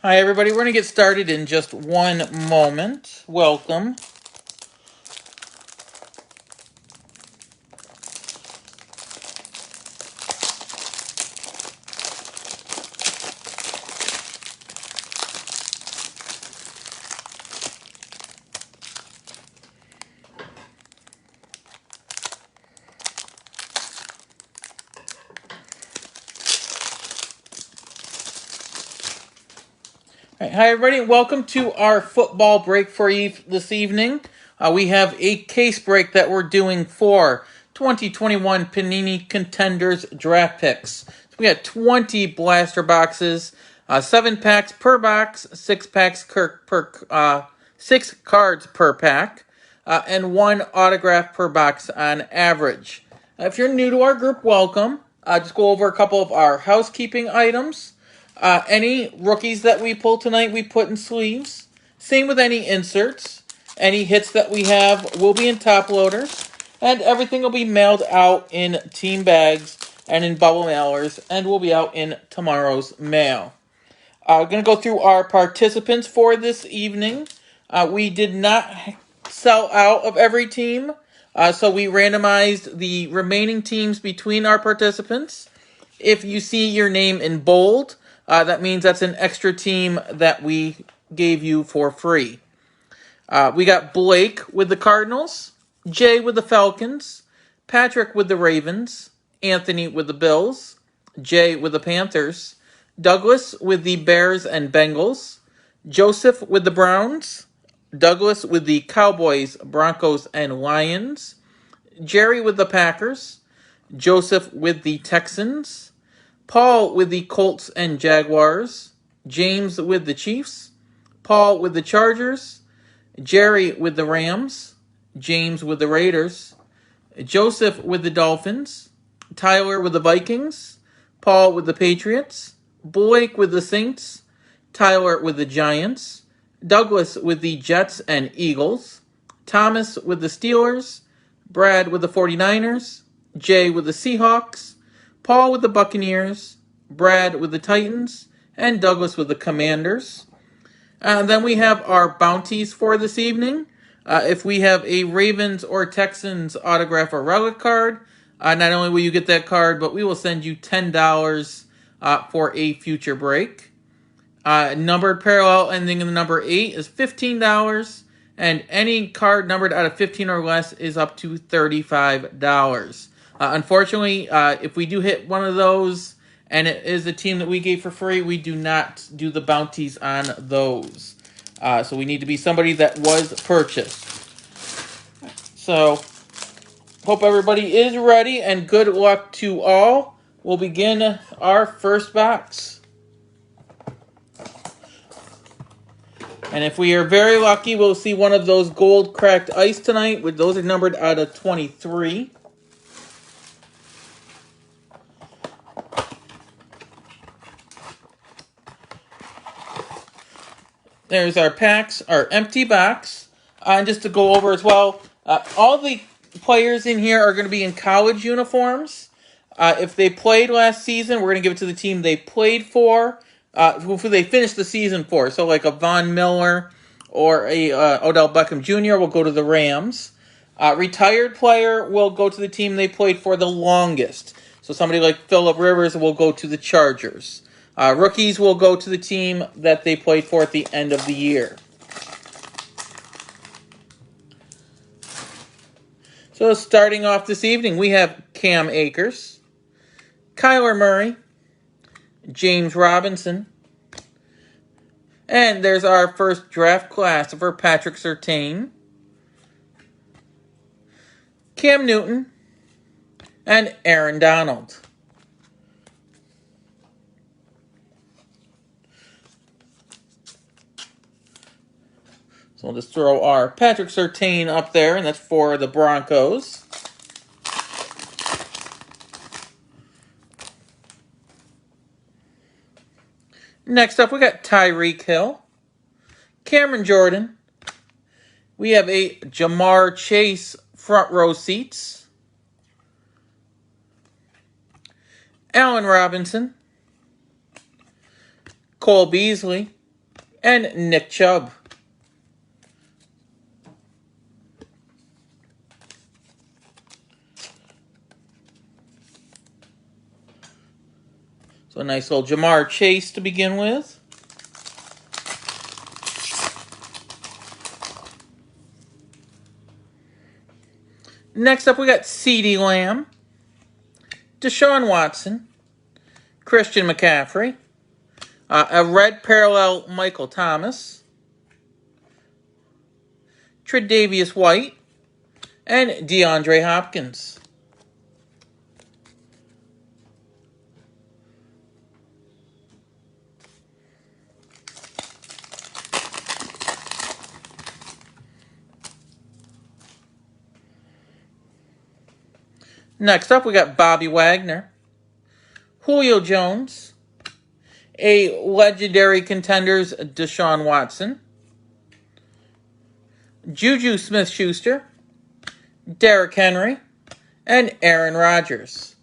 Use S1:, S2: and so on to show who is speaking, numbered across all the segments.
S1: Hi, everybody. We're going to get started in just one moment. Welcome. Hi, everybody. Welcome to our football break for this evening. We have a case break that we're doing for 2021 Panini Contenders draft picks. So we got 20 blaster boxes, 7 packs per box, 6 packs per 6 cards per pack, and 1 autograph per box on average. If you're new to our group, welcome. Just go over a couple of our housekeeping items. Any rookies that we pull tonight, we put in sleeves. Same with any inserts. Any hits that we have will be in top loaders. And everything will be mailed out in team bags and in bubble mailers, and will be out in tomorrow's mail. We're going to go through our participants for this evening. We did not sell out of every team, so we randomized the remaining teams between our participants. If you see your name in bold, that means that's an extra team that we gave you for free. We got Blake with the Cardinals, Jay with the Falcons, Patrick with the Ravens, Anthony with the Bills, Jay with the Panthers, Douglas with the Bears and Bengals, Joseph with the Browns, Douglas with the Cowboys, Broncos, and Lions, Jerry with the Packers, Joseph with the Texans, Paul with the Colts and Jaguars, James with the Chiefs, Paul with the Chargers, Jerry with the Rams, James with the Raiders, Joseph with the Dolphins, Tyler with the Vikings, Paul with the Patriots, Blake with the Saints, Tyler with the Giants, Douglas with the Jets and Eagles, Thomas with the Steelers, Brad with the 49ers, Jay with the Seahawks, Paul with the Buccaneers, Brad with the Titans, and Douglas with the Commanders. Then we have our bounties for this evening. If we have a Ravens or Texans autograph or relic card, not only will you get that card, but we will send you $10 for a future break. Numbered parallel ending in the number 8 is $15, and any card numbered out of 15 or less is up to $35. Unfortunately, if we do hit one of those, and it is a team that we gave for free, we do not do the bounties on those. So we need to be somebody that was purchased. So, hope everybody is ready, and good luck to all. We'll begin our first box. And if we are very lucky, we'll see one of those gold cracked ice tonight. Those are numbered out of 23. There's our packs, our empty box. And just to go over as well, all the players in here are going to be in college uniforms. If they played last season, we're going to give it to the team they played for, who they finished the season for. So like a Von Miller or a Odell Beckham Jr. will go to the Rams. Retired player will go to the team they played for the longest. So somebody like Phillip Rivers will go to the Chargers. Rookies will go to the team that they played for at the end of the year. So starting off this evening, we have Cam Akers, Kyler Murray, James Robinson, and there's our first draft class for Patrick Surtain, Cam Newton, and Aaron Donald. So we'll just throw our Patrick Surtain up there, and that's for the Broncos. Next up, we got Tyreek Hill, Cameron Jordan. We have a Jamar Chase front row seats, Allen Robinson, Cole Beasley, and Nick Chubb. So a nice little Jamar Chase to begin with. Next up, we got CeeDee Lamb, Deshaun Watson, Christian McCaffrey, a red parallel Michael Thomas, Tre'Davious White, and DeAndre Hopkins. Next up, we got Bobby Wagner, Julio Jones, a legendary contenders Deshaun Watson, Juju Smith-Schuster, Derrick Henry, and Aaron Rodgers.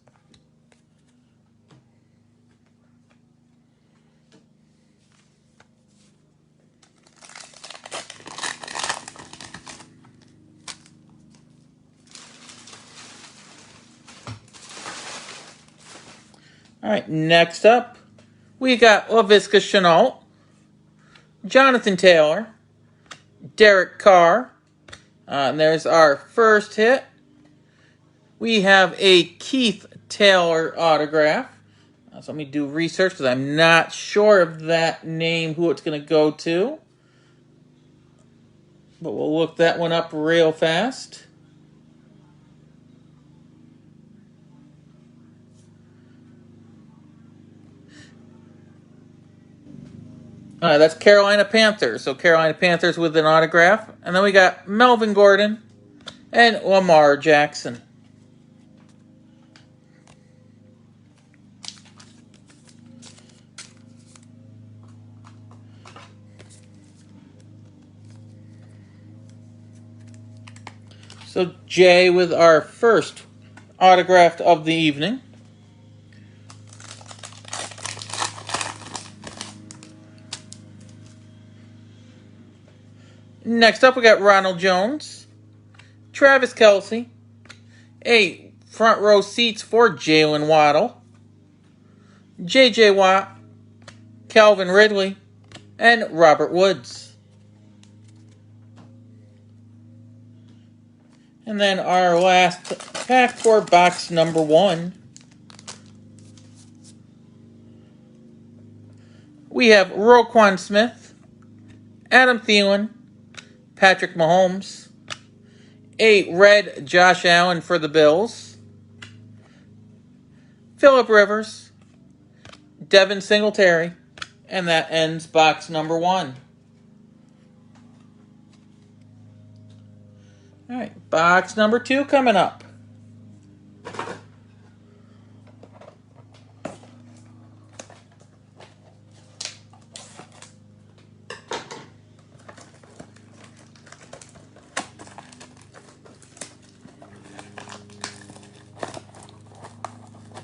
S1: All right, next up, we got Laviska Shenault, Jonathan Taylor, Derek Carr. And there's our first hit. We have a Keith Taylor autograph. So let me do research because I'm not sure of that name, who it's going to go to. But we'll look that one up real fast. That's Carolina Panthers. So Carolina Panthers with an autograph. And then we got Melvin Gordon and Lamar Jackson. So Jay with our first autograph of the evening. Next up, we got Ronald Jones, Travis Kelce, a front row seats for Jalen Waddle, J.J. Watt, Calvin Ridley, and Robert Woods. And then our last pack for box number 1. We have Roquan Smith, Adam Thielen, Patrick Mahomes, a red Josh Allen for the Bills, Phillip Rivers, Devin Singletary, and that ends box number 1. All right, box number 2 coming up.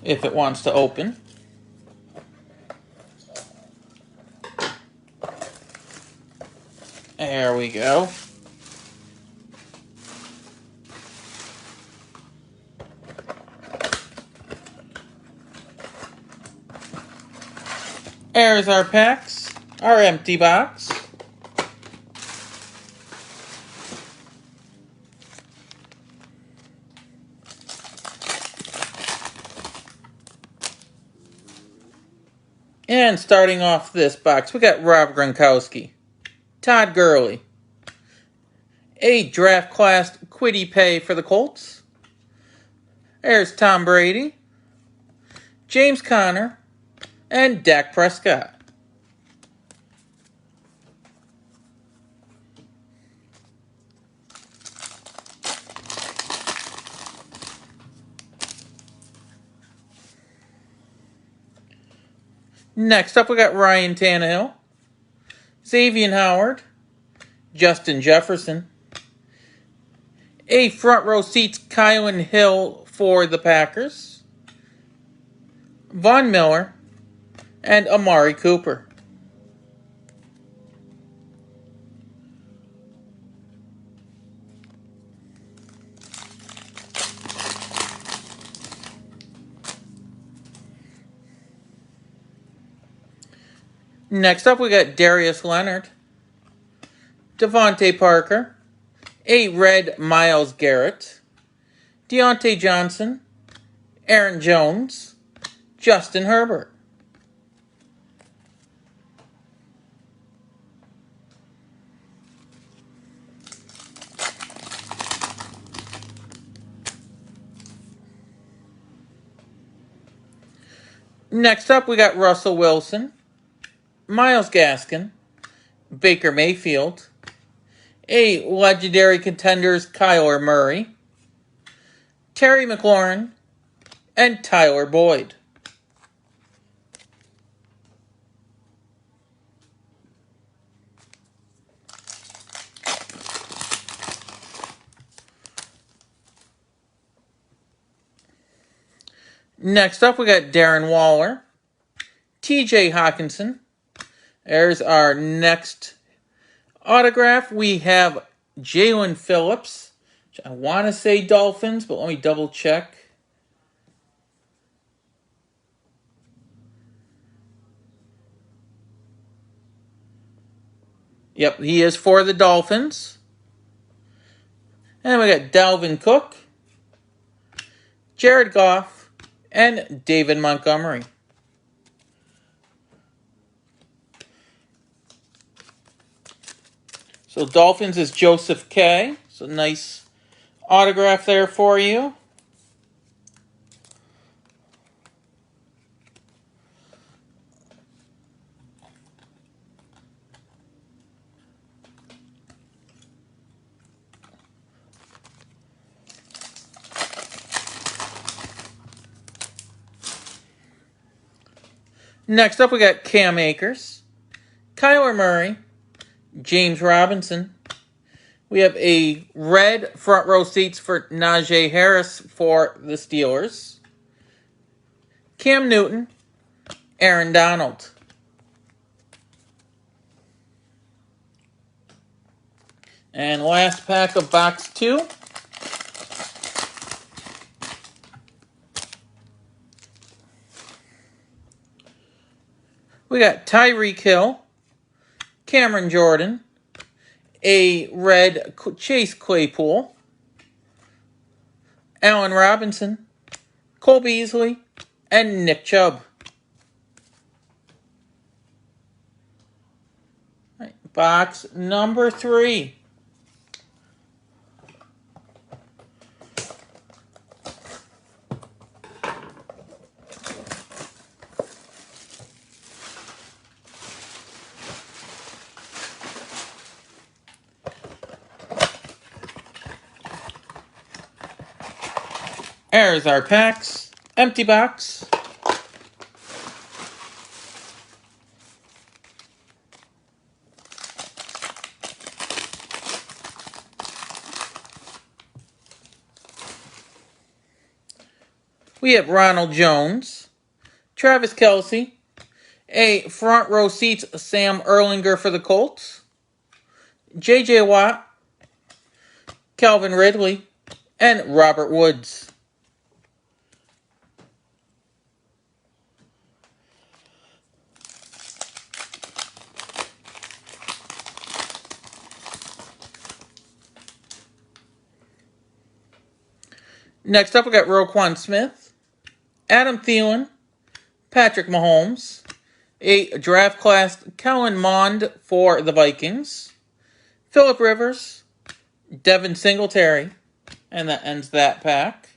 S1: If it wants to open. There we go. There's our packs, our empty box. And starting off this box, we got Rob Gronkowski, Todd Gurley, a draft class Kwity Paye for the Colts. There's Tom Brady, James Conner, and Dak Prescott. Next up, we got Ryan Tannehill, Xavier Howard, Justin Jefferson, a front row seats Kylan Hill for the Packers, Von Miller, and Amari Cooper. Next up, we got Darius Leonard, Devontae Parker, a red Myles Garrett, Deontay Johnson, Aaron Jones, Justin Herbert. Next up, we got Russell Wilson, Myles Gaskin, Baker Mayfield, a legendary contenders Kyler Murray, Terry McLaurin, and Tyler Boyd. Next up, we got Darren Waller, TJ Hawkinson. There's our next autograph. We have Jalen Phillips. I want to say Dolphins, but let me double check. Yep, he is for the Dolphins. And we got Dalvin Cook, Jared Goff, and David Montgomery. So Dolphins is Joseph K. So nice autograph there for you. Next up, we got Cam Akers, Kyler Murray, James Robinson. We have a red front row seats for Najee Harris for the Steelers, Cam Newton, Aaron Donald. And last pack of box 2. We got Tyreek Hill, Cameron Jordan, a red Chase Claypool, Allen Robinson, Cole Beasley, and Nick Chubb. Right, box number 3. There's our packs. Empty box. We have Ronald Jones, Travis Kelce, a front row seats Sam Erlinger for the Colts, J.J. Watt, Calvin Ridley, and Robert Woods. Next up, we got Roquan Smith, Adam Thielen, Patrick Mahomes, a draft class Kellen Mond for the Vikings, Phillip Rivers, Devin Singletary, and that ends that pack.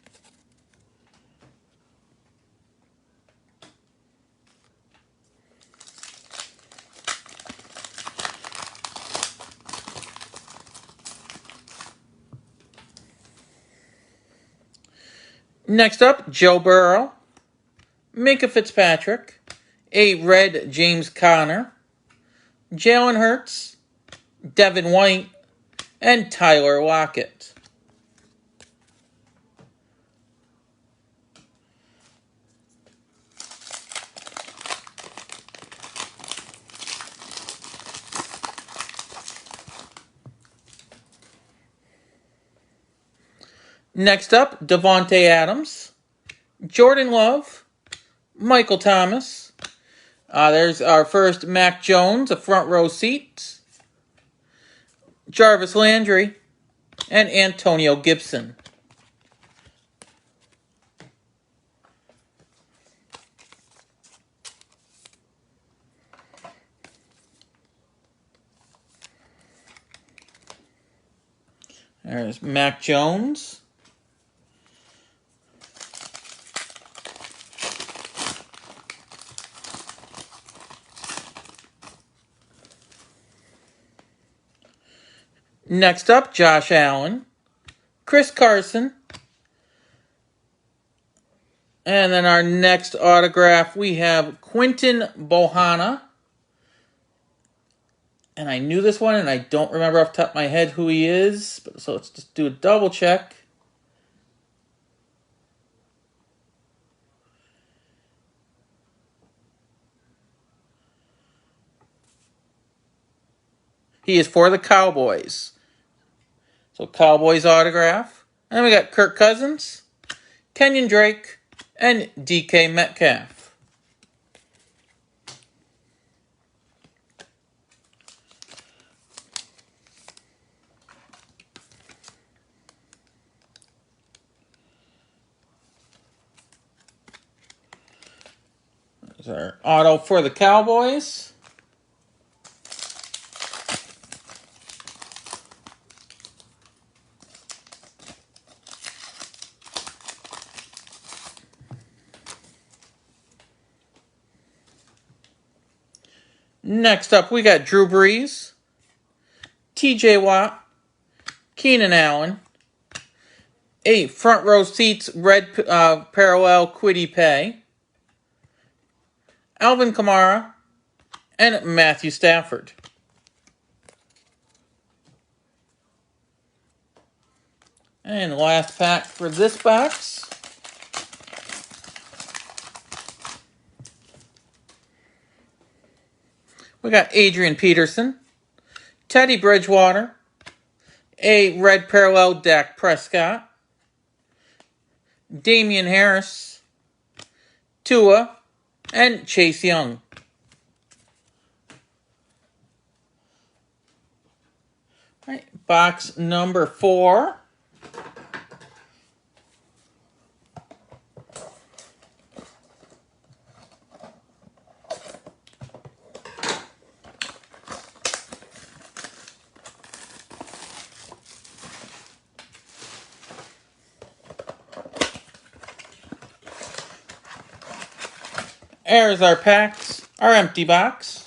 S1: Next up, Joe Burrow, Minkah Fitzpatrick, a red James Conner, Jalen Hurts, Devin White, and Tyler Lockett. Next up, Davante Adams, Jordan Love, Michael Thomas, There's our first Mac Jones, a front row seat. Jarvis Landry, and Antonio Gibson. There's Mac Jones. Next up, Josh Allen, Chris Carson. And then our next autograph, we have Quinton Bohanna. And I knew this one, and I don't remember off the top of my head who he is. So let's just do a double check. He is for the Cowboys. So Cowboys autograph. And then we got Kirk Cousins, Kenyon Drake, and DK Metcalf. There's our auto for the Cowboys. Next up, we got Drew Brees, TJ Watt, Keenan Allen, a front row seats red parallel Kwity Paye, Alvin Kamara, and Matthew Stafford. And last pack for this box. We got Adrian Peterson, Teddy Bridgewater, a red parallel Dak Prescott, Damian Harris, Tua, and Chase Young. All right, box number 4. There's our packs, our empty box.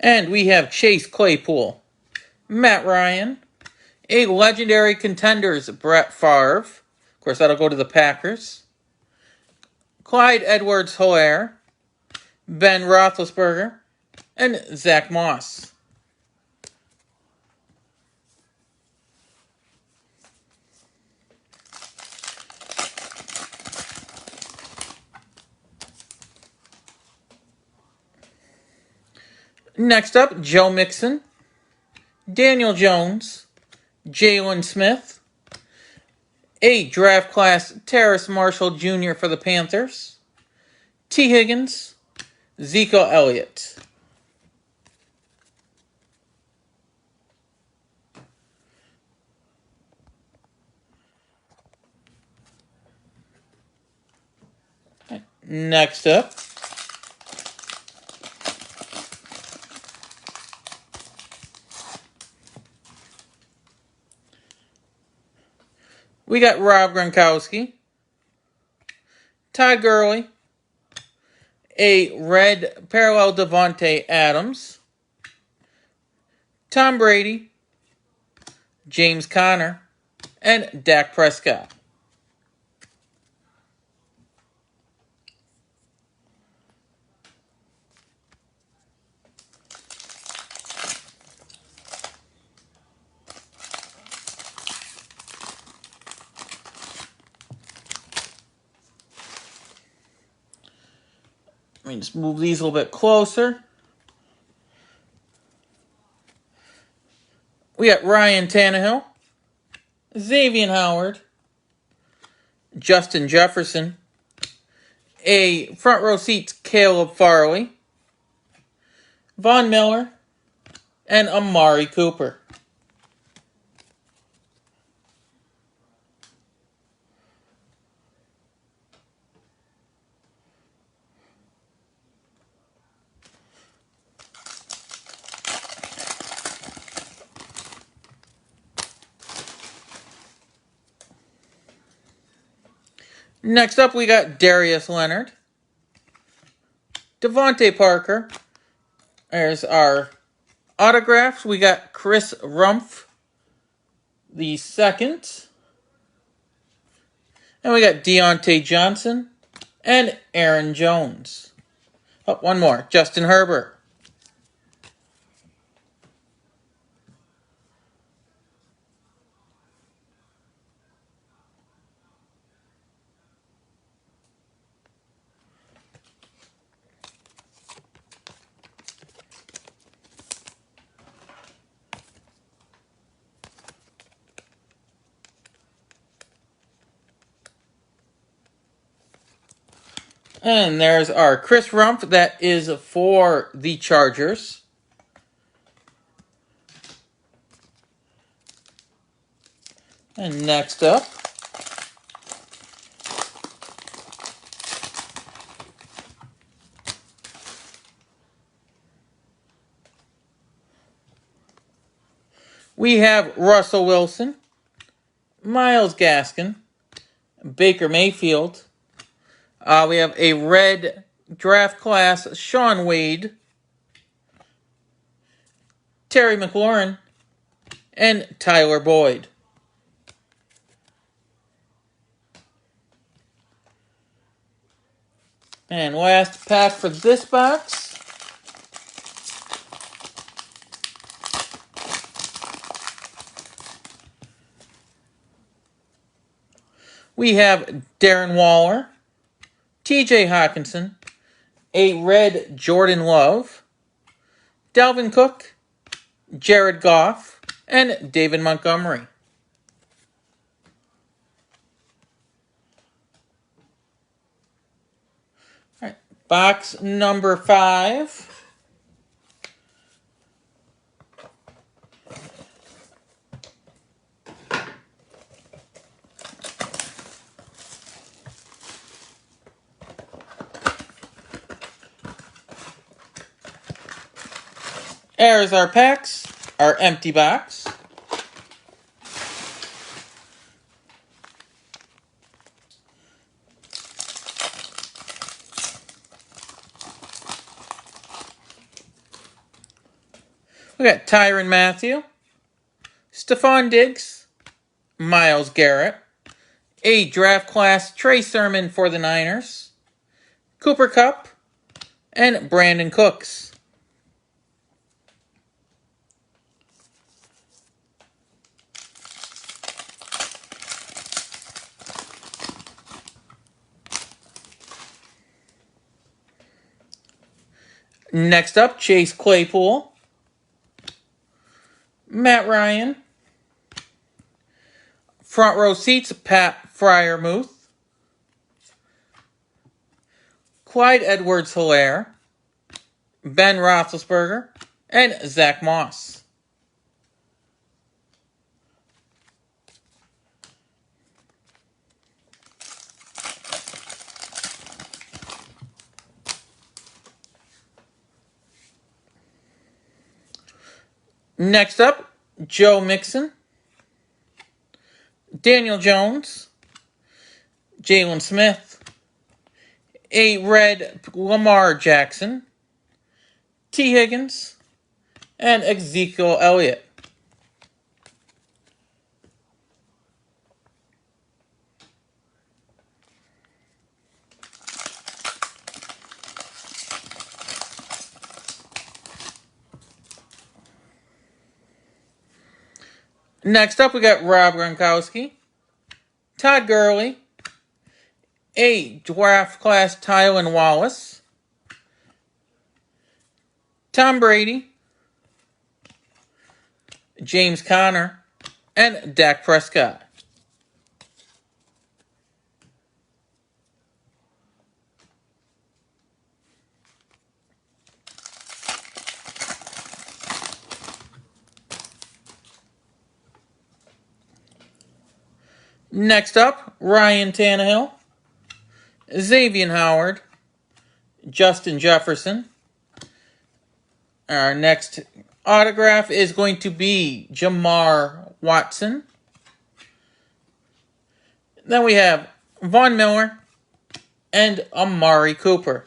S1: And we have Chase Claypool, Matt Ryan, a legendary contenders Brett Favre. Of course, that'll go to the Packers. Clyde Edwards-Helaire, Ben Roethlisberger, and Zach Moss. Next up, Joe Mixon, Daniel Jones, Jalen Smith, a draft class Terrace Marshall Jr. for the Panthers, T. Higgins, Zeke Elliott. Next up, we got Rob Gronkowski, Todd Gurley, a red parallel Devontae Adams, Tom Brady, James Conner, and Dak Prescott. me just move these a little bit closer. We got Ryan Tannehill, Xavier Howard, Justin Jefferson, a front row seats Caleb Farley, Von Miller, and Amari Cooper. Next up, we got Darius Leonard, Devontae Parker. There's our autographs. We got Chris Rumph, the second. And we got Deontay Johnson and Aaron Jones. Oh, one more, Justin Herbert. And there's our Chris Rumph. That is for the Chargers. And next up, we have Russell Wilson, Myles Gaskin, Baker Mayfield. We have a red draft class, Shaun Wade, Terry McLaurin, and Tyler Boyd. And last pack for this box. We have Darren Waller, TJ Hawkinson, a red Jordan Love, Dalvin Cook, Jared Goff, and David Montgomery. All right, box number 5. There's our packs, our empty box. We got Tyrann Mathieu, Stephon Diggs, Myles Garrett, a draft class Trey Sermon for the Niners, Cooper Kupp, and Brandon Cooks. Next up, Chase Claypool, Matt Ryan, front row seats, Pat Freiermuth, Clyde Edwards-Helaire, Ben Roethlisberger, and Zach Moss. Next up, Joe Mixon, Daniel Jones, Jalen Smith, a red Lamar Jackson, T. Higgins, and Ezekiel Elliott. Next up, we got Rob Gronkowski, Todd Gurley, a draft class Tylan Wallace, Tom Brady, James Conner, and Dak Prescott. Next up, Ryan Tannehill, Xavier Howard, Justin Jefferson. Our next autograph is going to be Jamar Watson. Then we have Von Miller and Amari Cooper.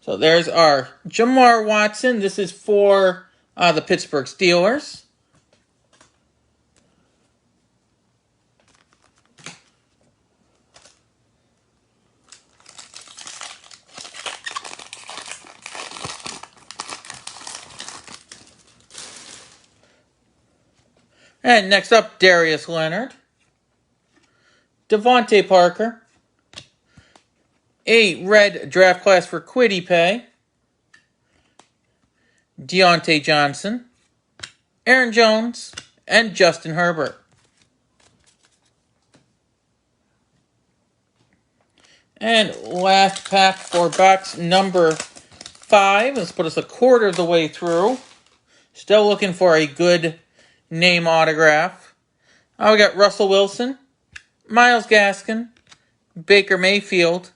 S1: So there's our Jamar Watson. This is for the Pittsburgh Steelers. And next up, Darius Leonard, Devontae Parker, a red draft class for Kwity Paye, Deontay Johnson, Aaron Jones, and Justin Herbert. And last pack for box number 5. Let's put us a quarter of the way through. Still looking for a good name autograph. We got Russell Wilson, Myles Gaskin, Baker Mayfield,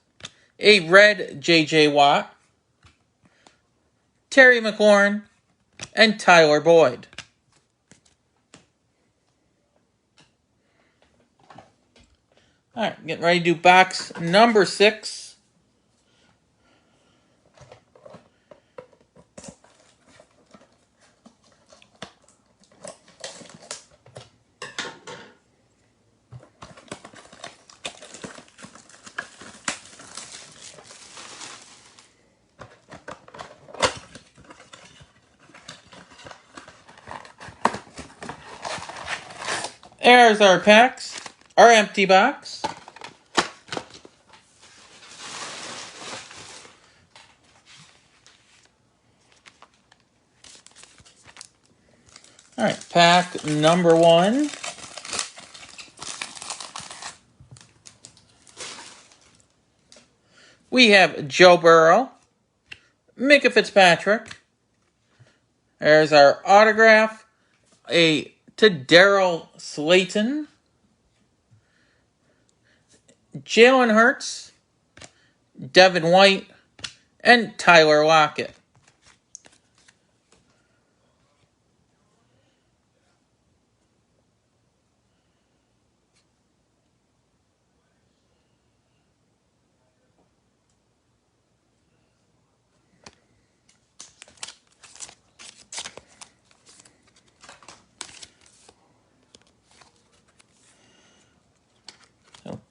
S1: a red J.J. Watt, Terry McLaurin, and Tyler Boyd. Alright, getting ready to do box number 6. There's our packs, our empty box. Alright, pack number 1. We have Joe Burrow, Micah Fitzpatrick. There's our autograph, to Daryl Slayton, Jalen Hurts, Devin White, and Tyler Lockett.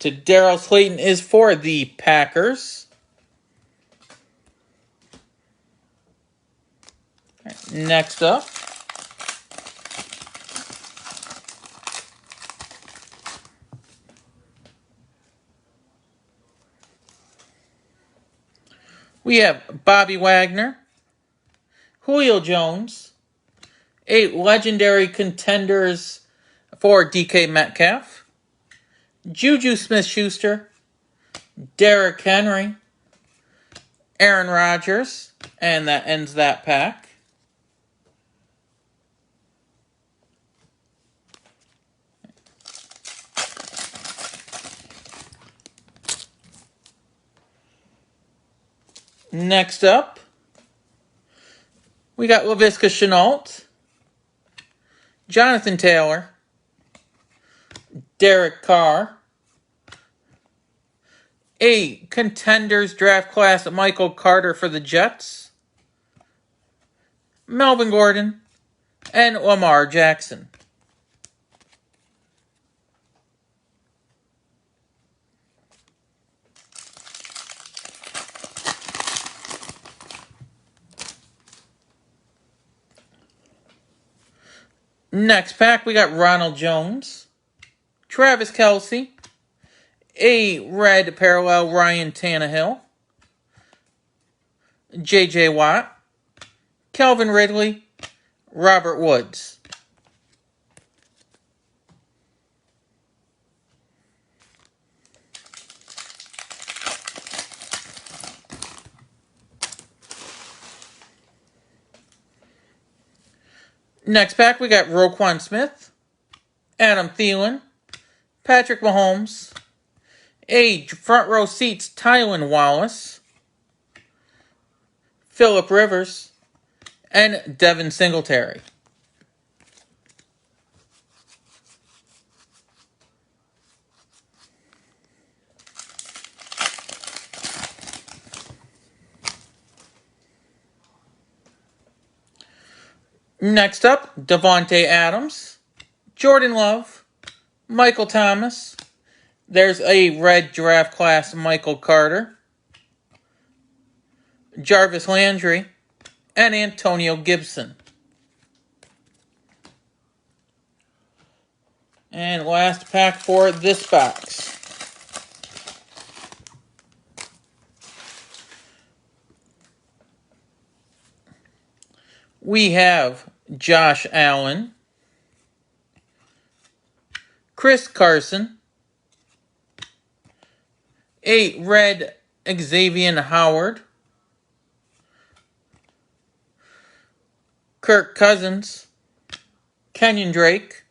S1: To Daryl Slayton is for the Packers. Right, next up, we have Bobby Wagner, Julio Jones, a legendary contenders for DK Metcalf, Juju Smith-Schuster, Derrick Henry, Aaron Rodgers, and that ends that pack. Next up, we got Laviska Shenault, Jonathan Taylor, Derek Carr, A Contenders draft class Michael Carter for the Jets, Melvin Gordon, and Lamar Jackson. Next pack, we got Ronald Jones, Travis Kelce, a red parallel Ryan Tannehill, J.J. Watt, Calvin Ridley, Robert Woods. Next pack, we got Roquan Smith, Adam Thielen, Patrick Mahomes, a front row seats Tylan Wallace, Phillip Rivers, and Devin Singletary. Next up, Davante Adams, Jordan Love, Michael Thomas. There's a red draft class Michael Carter, Jarvis Landry, and Antonio Gibson. And last pack for this box. We have Josh Allen, Chris Carson, a red Xavier Howard, Kirk Cousins, Kenyon Drake,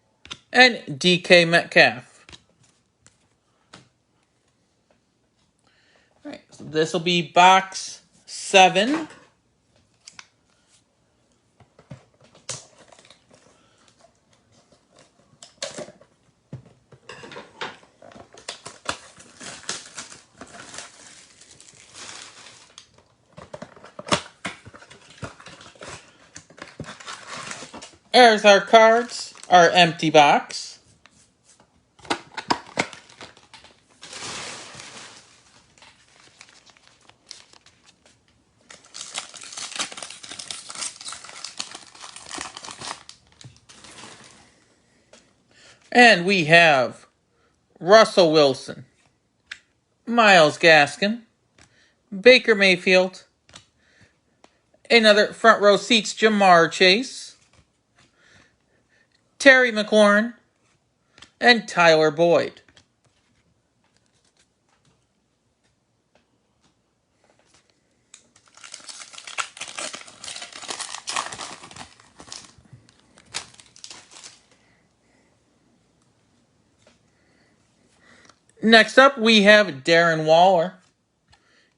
S1: and DK Metcalf. All right, so this will be box 7. There's our cards, our empty box. And we have Russell Wilson, Myles Gaskin, Baker Mayfield, another front row seats Jamar Chase, Terry McLaurin, and Tyler Boyd. Next up, we have Darren Waller,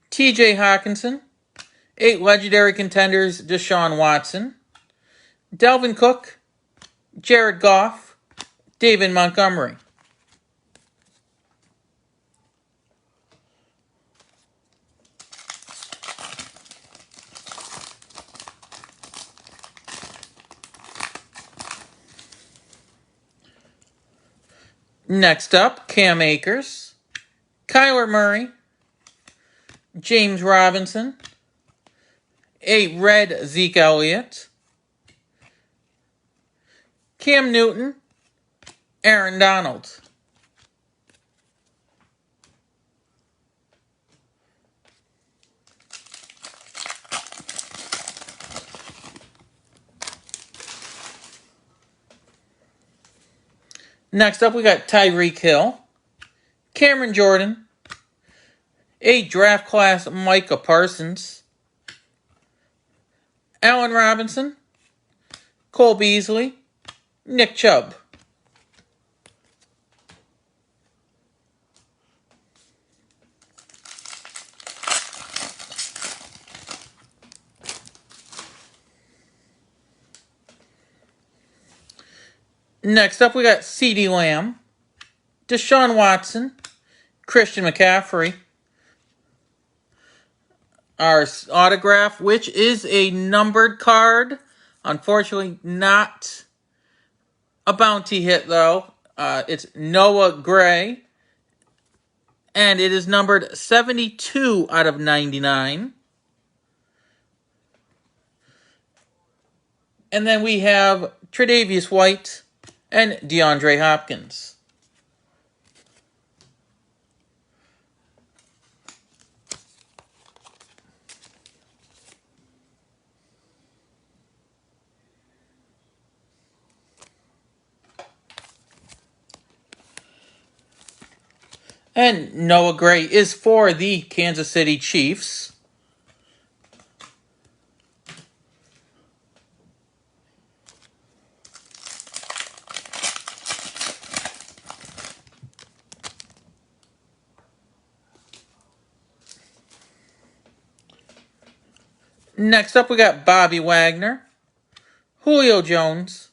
S1: TJ Hawkinson, 8 legendary contenders Deshaun Watson, Dalvin Cook, Jared Goff, David Montgomery. Next up, Cam Akers, Kyler Murray, James Robinson, a red Zeke Elliott, Cam Newton, Aaron Donald. Next up, we got Tyreek Hill, Cameron Jordan, a draft class Micah Parsons, Allen Robinson, Cole Beasley, Nick Chubb. Next up, we got CeeDee Lamb, Deshaun Watson, Christian McCaffrey, our autograph, which is a numbered card. Unfortunately, not a bounty hit, though. It's Noah Gray, and it is numbered 72 out of 99. And then we have Tre'Davious White and DeAndre Hopkins. And Noah Gray is for the Kansas City Chiefs. Next up, we got Bobby Wagner, Julio Jones,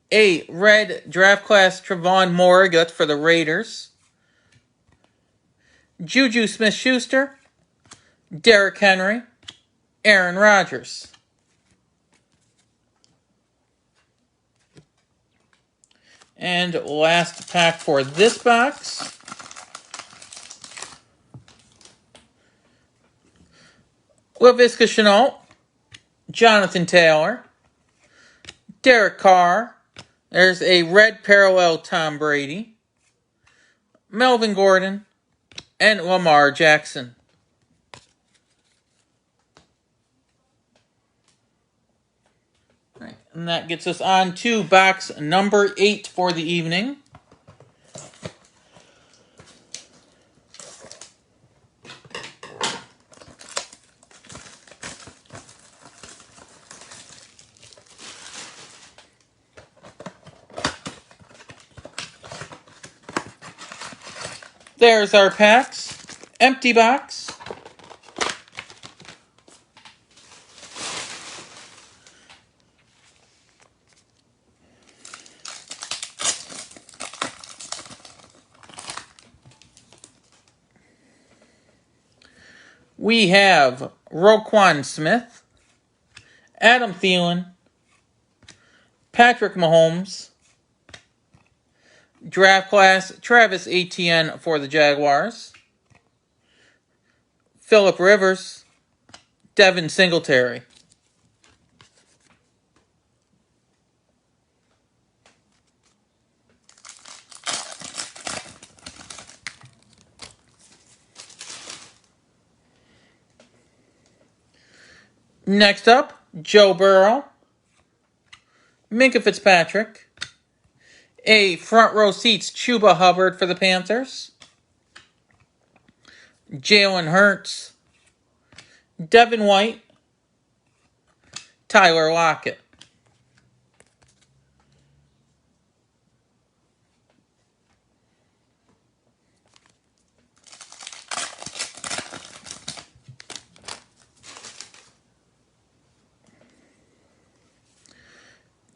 S1: a red draft class Trevon Moehrig for the Raiders, Juju Smith-Schuster, Derrick Henry, Aaron Rodgers. And last pack for this box. Laviska Shenault, Jonathan Taylor, Derek Carr. There's a red parallel Tom Brady, Melvin Gordon, and Lamar Jackson. Right, and that gets us on to box number 8 for the evening. There's our packs. Empty box. We have Roquan Smith, Adam Thielen, Patrick Mahomes, draft class Travis Etienne for the Jaguars, Phillip Rivers, Devin Singletary. Next up, Joe Burrow, Minkah Fitzpatrick, a front row seats Chuba Hubbard for the Panthers, Jalen Hurts, Devin White, Tyler Lockett.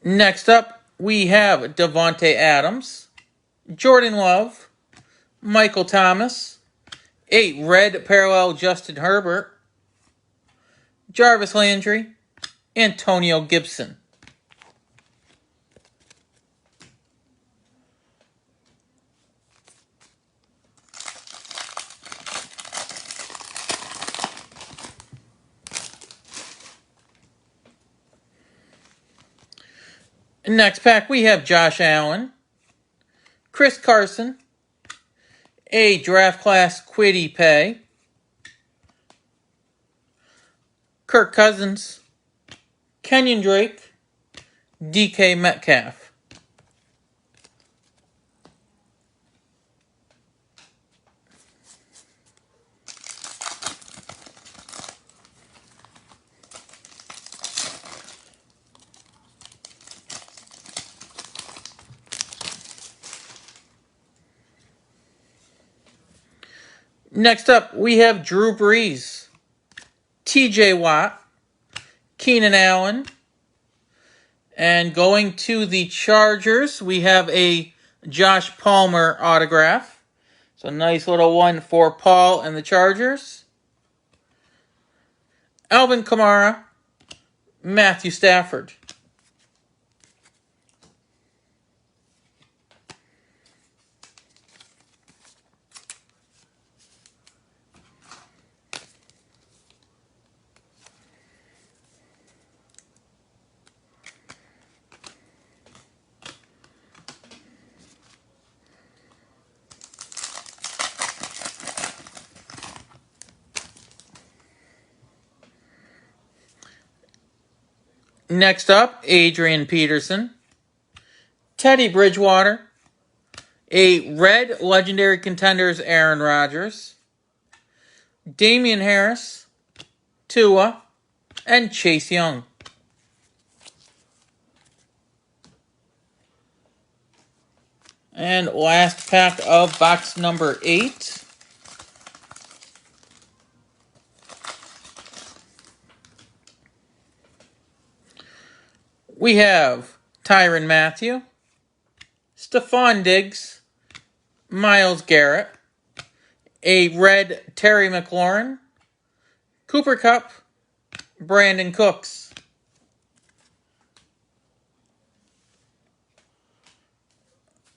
S1: Next up, we have Davante Adams, Jordan Love, Michael Thomas, a red parallel Justin Herbert, Jarvis Landry, Antonio Gibson. Next pack, we have Josh Allen, Chris Carson, a draft class Kwity Paye, Kirk Cousins, Kenyon Drake, DK Metcalf. Next up, we have Drew Brees, TJ Watt, Keenan Allen, and going to the Chargers, we have a Josh Palmer autograph. So nice little one for Paul and the Chargers. Alvin Kamara, Matthew Stafford. Next up, Adrian Peterson, Teddy Bridgewater, a red Legendary Contenders Aaron Rodgers, Damian Harris, Tua, and Chase Young. And last pack of box number 8. We have Tyrann Mathieu, Stephon Diggs, Myles Garrett, a red Terry McLaurin, Cooper Kupp, Brandon Cooks.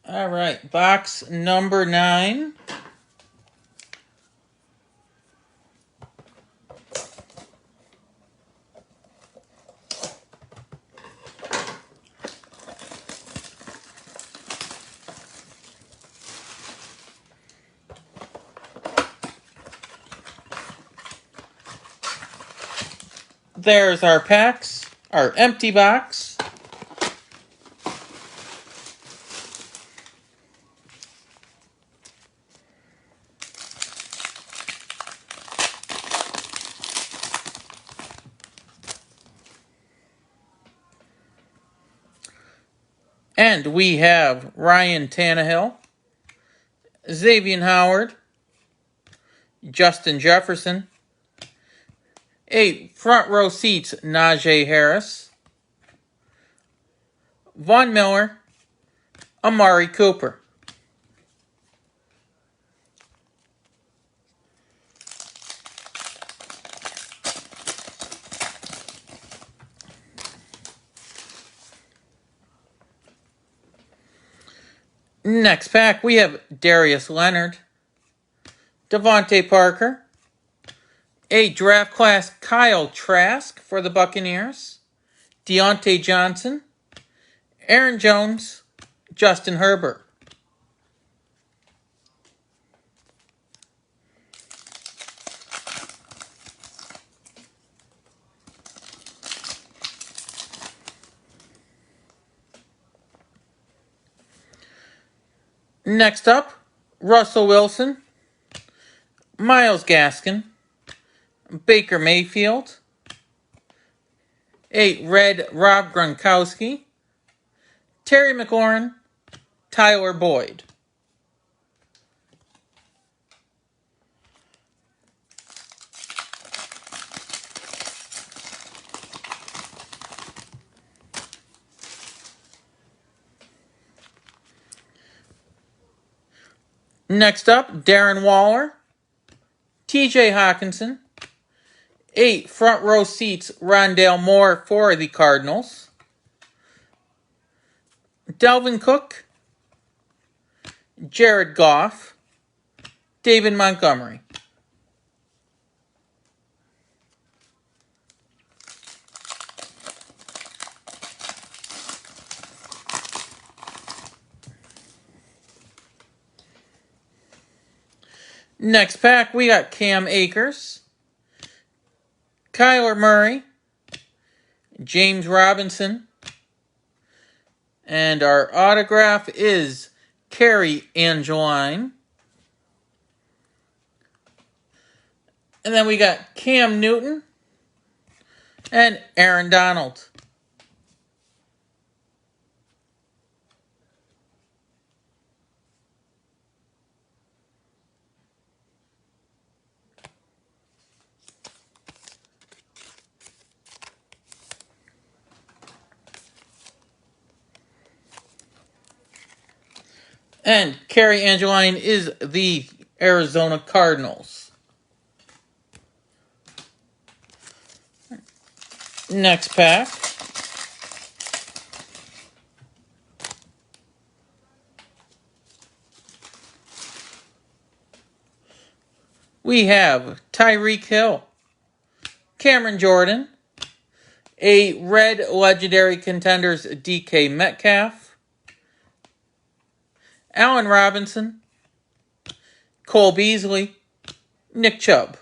S1: All right, box number 9. There's our packs, our empty box. And we have Ryan Tannehill, Xavier Howard, Justin Jefferson, a front row seats Najee Harris, Von Miller, Amari Cooper. Next pack, we have Darius Leonard, Devontae Parker, a draft class Kyle Trask for the Buccaneers, Deontay Johnson, Aaron Jones, Justin Herbert. Next up, Russell Wilson, Myles Gaskin, Baker Mayfield, a red Rob Gronkowski, Terry McLaurin, Tyler Boyd. Next up, Darren Waller, TJ Hawkinson, 8 front row seats Rondale Moore for the Cardinals, Dalvin Cook, Jared Goff, David Montgomery. Next pack, we got Cam Akers, Kyler Murray, James Robinson, and our autograph is Carrie Angeline. And then we got Cam Newton and Aaron Donald. And Carrie Angeline is the Arizona Cardinals. Next pack. We have Tyreek Hill, Cameron Jordan, a red Legendary Contenders DK Metcalf, Allen Robinson, Cole Beasley, Nick Chubb.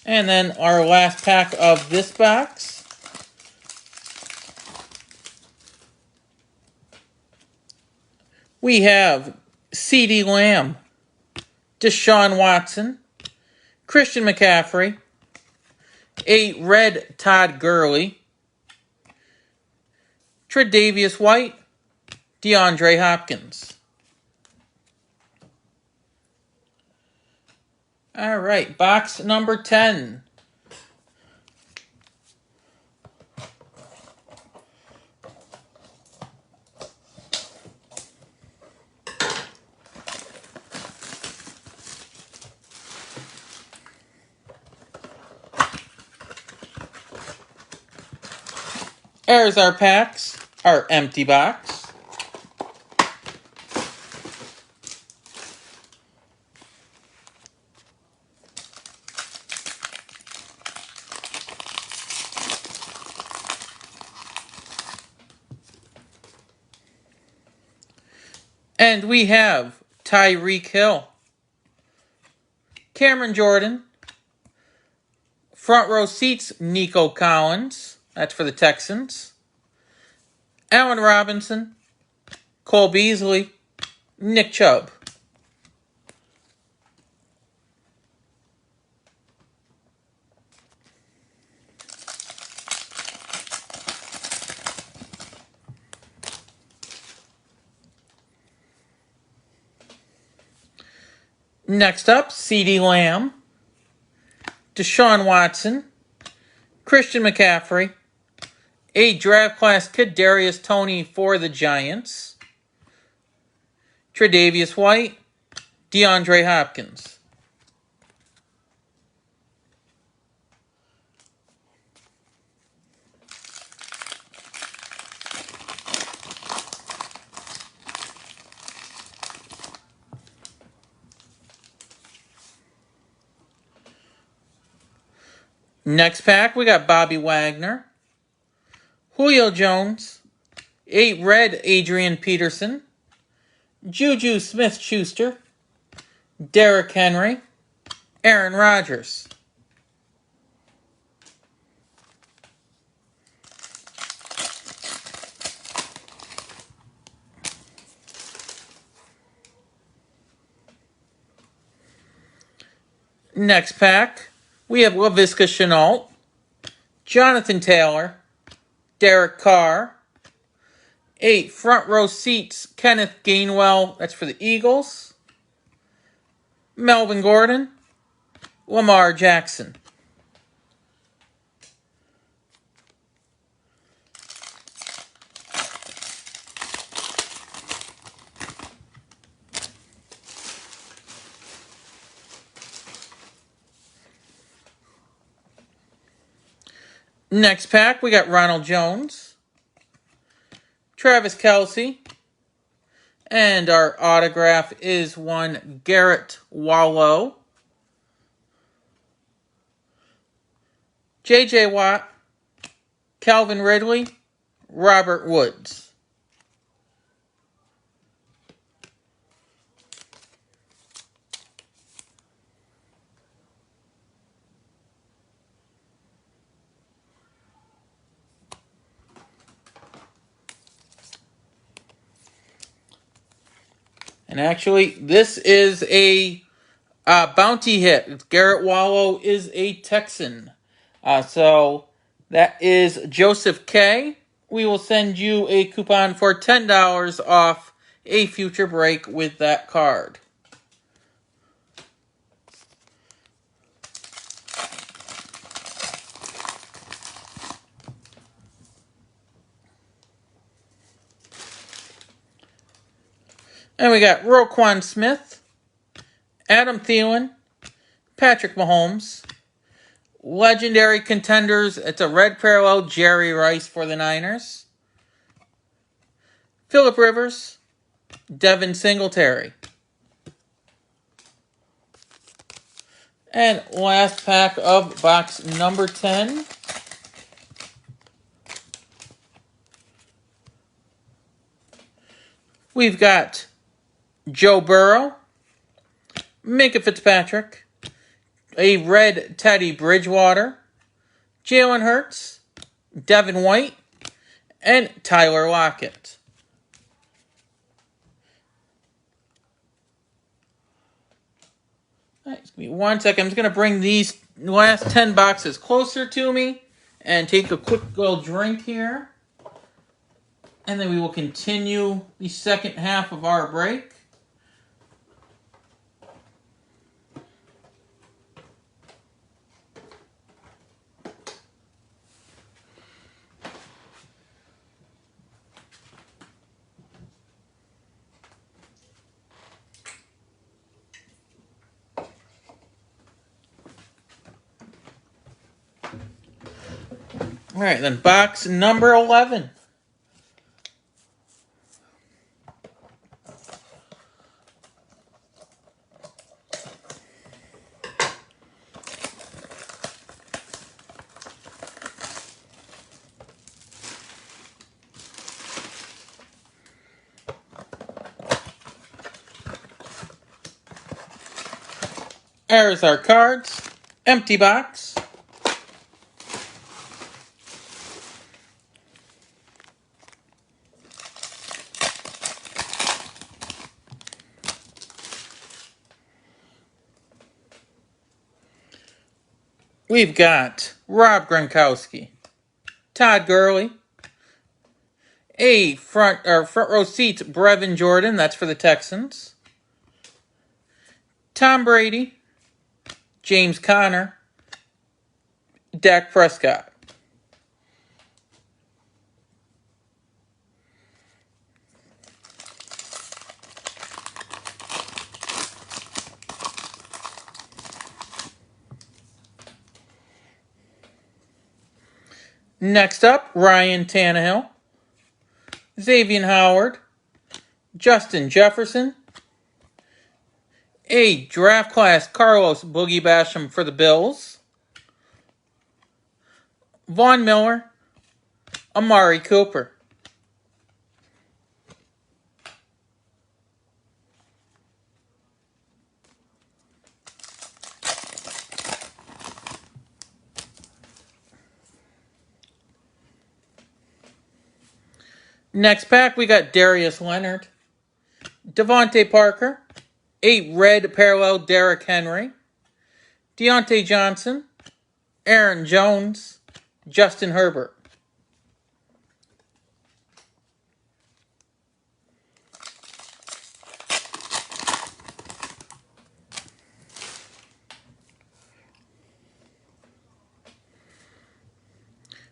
S1: And then our last pack of this box. We have CeeDee Lamb, Deshaun Watson, Christian McCaffrey, a red Todd Gurley, Tre'Davious White, DeAndre Hopkins. All right, box number 10. There's our packs, our empty box. And we have Tyreek Hill, Cameron Jordan, front row seats, Nico Collins, that's for the Texans, Allen Robinson, Cole Beasley, Nick Chubb. Next up, CeeDee Lamb, Deshaun Watson, Christian McCaffrey, a draft class Kadarius Toney for the Giants, Tre'Davious White, DeAndre Hopkins. Next pack, we got Bobby Wagner, Julio Jones, a red Adrian Peterson, Juju Smith-Schuster, Derrick Henry, Aaron Rodgers. Next pack, we have Laviska Shenault, Jonathan Taylor, Derek Carr, 8 front row seats, Kenneth Gainwell, that's for the Eagles, Melvin Gordon, Lamar Jackson. Next pack, we got Ronald Jones, Travis Kelce, and our autograph is one Garrett Wallow, J.J. Watt, Calvin Ridley, Robert Woods. And actually, this is a bounty hit. Garrett Wallow is a Texan. So that is Joseph K. We will send you a coupon for $10 off a future break with that card. And we got Roquan Smith, Adam Thielen, Patrick Mahomes. Legendary contenders, it's a red parallel, Jerry Rice for the Niners. Phillip Rivers, Devin Singletary. And last pack of box number 10. We've got Joe Burrow, Minkah Fitzpatrick, a red Teddy Bridgewater, Jalen Hurts, Devin White, and Tyler Lockett. All right, give me 1 second. I'm just going to bring these last 10 boxes closer to me and take a quick little drink here. And then we will continue the second half of our break. All right, then box number 11. There's our cards. Empty box. We've got Rob Gronkowski, Todd Gurley, a front row seat, Brevin Jordan, that's for the Texans, Tom Brady, James Conner, Dak Prescott. Next up, Ryan Tannehill, Xavier Howard, Justin Jefferson, a draft class Carlos Boogie Basham for the Bills, Von Miller, Amari Cooper. Next pack, we got Darius Leonard, Devontae Parker, a red parallel Derrick Henry, Deontay Johnson, Aaron Jones, Justin Herbert.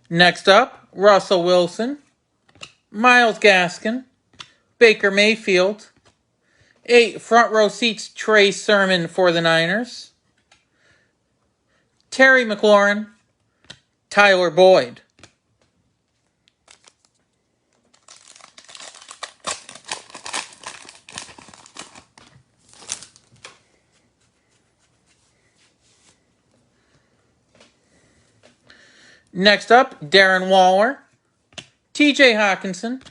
S1: Next up, Russell Wilson, Myles Gaskin, Baker Mayfield, a front row seats Trey Sermon for the Niners, Terry McLaurin, Tyler Boyd. Next up, Darren Waller, TJ Hawkinson,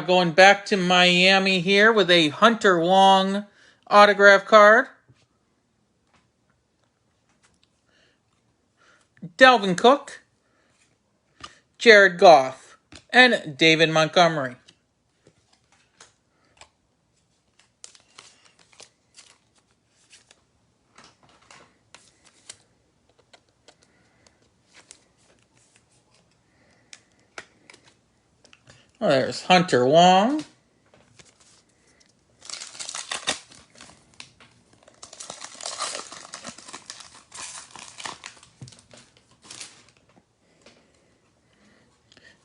S1: going back to Miami here with a Hunter Long autograph card, Dalvin Cook, Jared Goff, and David Montgomery. Well, there's Hunter Long.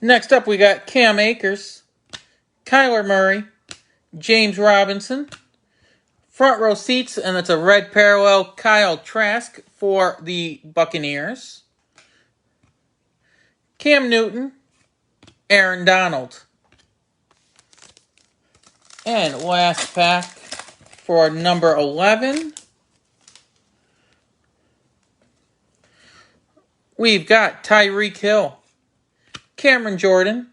S1: Next up, we got Cam Akers, Kyler Murray, James Robinson, Front row seats, and it's a red parallel Kyle Trask for the Buccaneers. Cam Newton, Aaron Donald. And last pack for number 11. We've got Tyreek Hill, Cameron Jordan,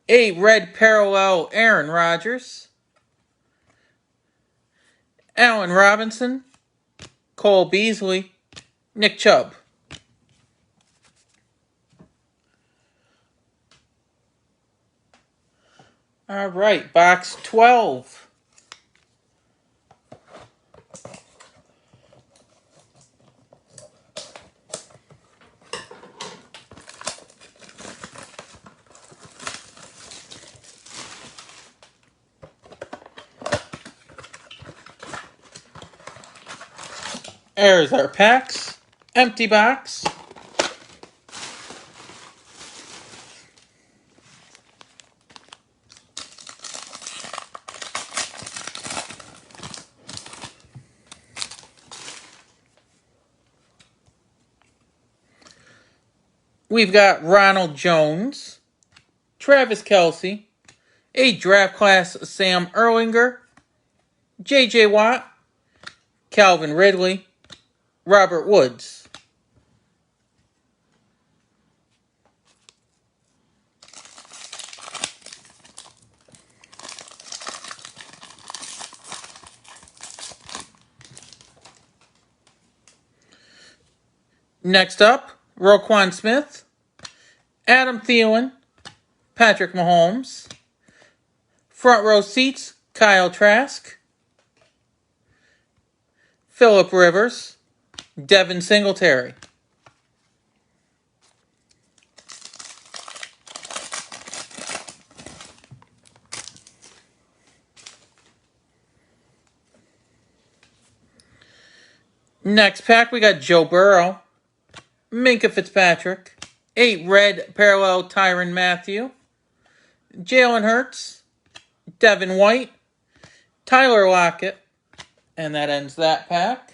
S1: a red parallel Aaron Rodgers, Allen Robinson, Cole Beasley, Nick Chubb. All right, box 12. There's our packs. Empty box. We've got Ronald Jones, Travis Kelce, a draft class Sam Erlinger, J.J. Watt, Calvin Ridley, Robert Woods. Next up, Roquan Smith, Adam Thielen, Patrick Mahomes. Front row seats, Kyle Trask, Phillip Rivers, Devin Singletary. Next pack, we got Joe Burrow, Minkah Fitzpatrick, a red parallel Tyrann Mathieu, Jalen Hurts, Devin White, Tyler Lockett, and that ends that pack.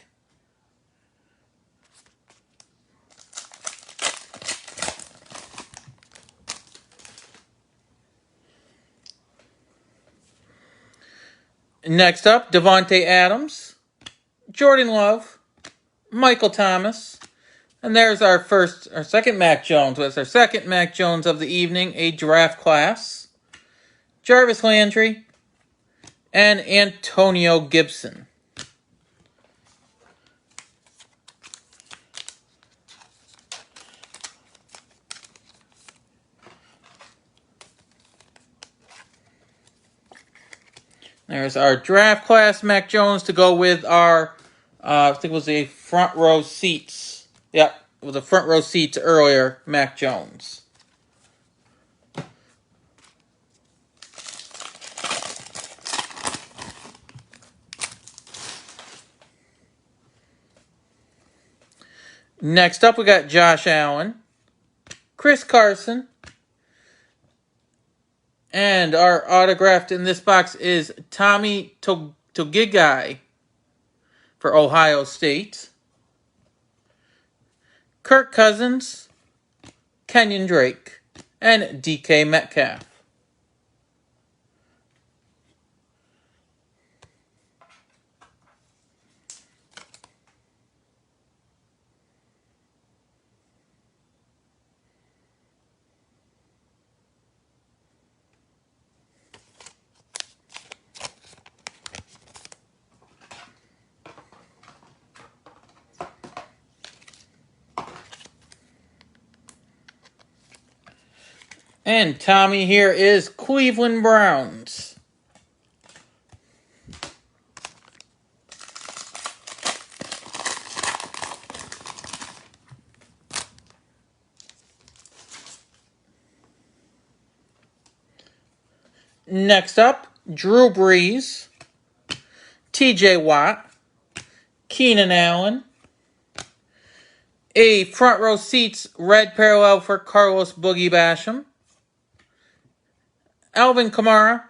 S1: Next up, Devontae Adams, Jordan Love, Michael Thomas, and there's our second Mac Jones. That's our second Mac Jones of the evening, a draft class. Jarvis Landry, and Antonio Gibson. There's our draft class Mac Jones to go with our, I think it was a front row seats. Yep, it was a front row seats earlier, Mac Jones. Next up, we got Josh Allen, Chris Carson, and our autographed in this box is Tommy Togigai for Ohio State, Kirk Cousins, Kenyon Drake, and DK Metcalf. And Tommy here is Cleveland Browns. Next up, Drew Brees, TJ Watt, Keenan Allen, a front row seats red parallel for Carlos Boogie Basham, Alvin Kamara,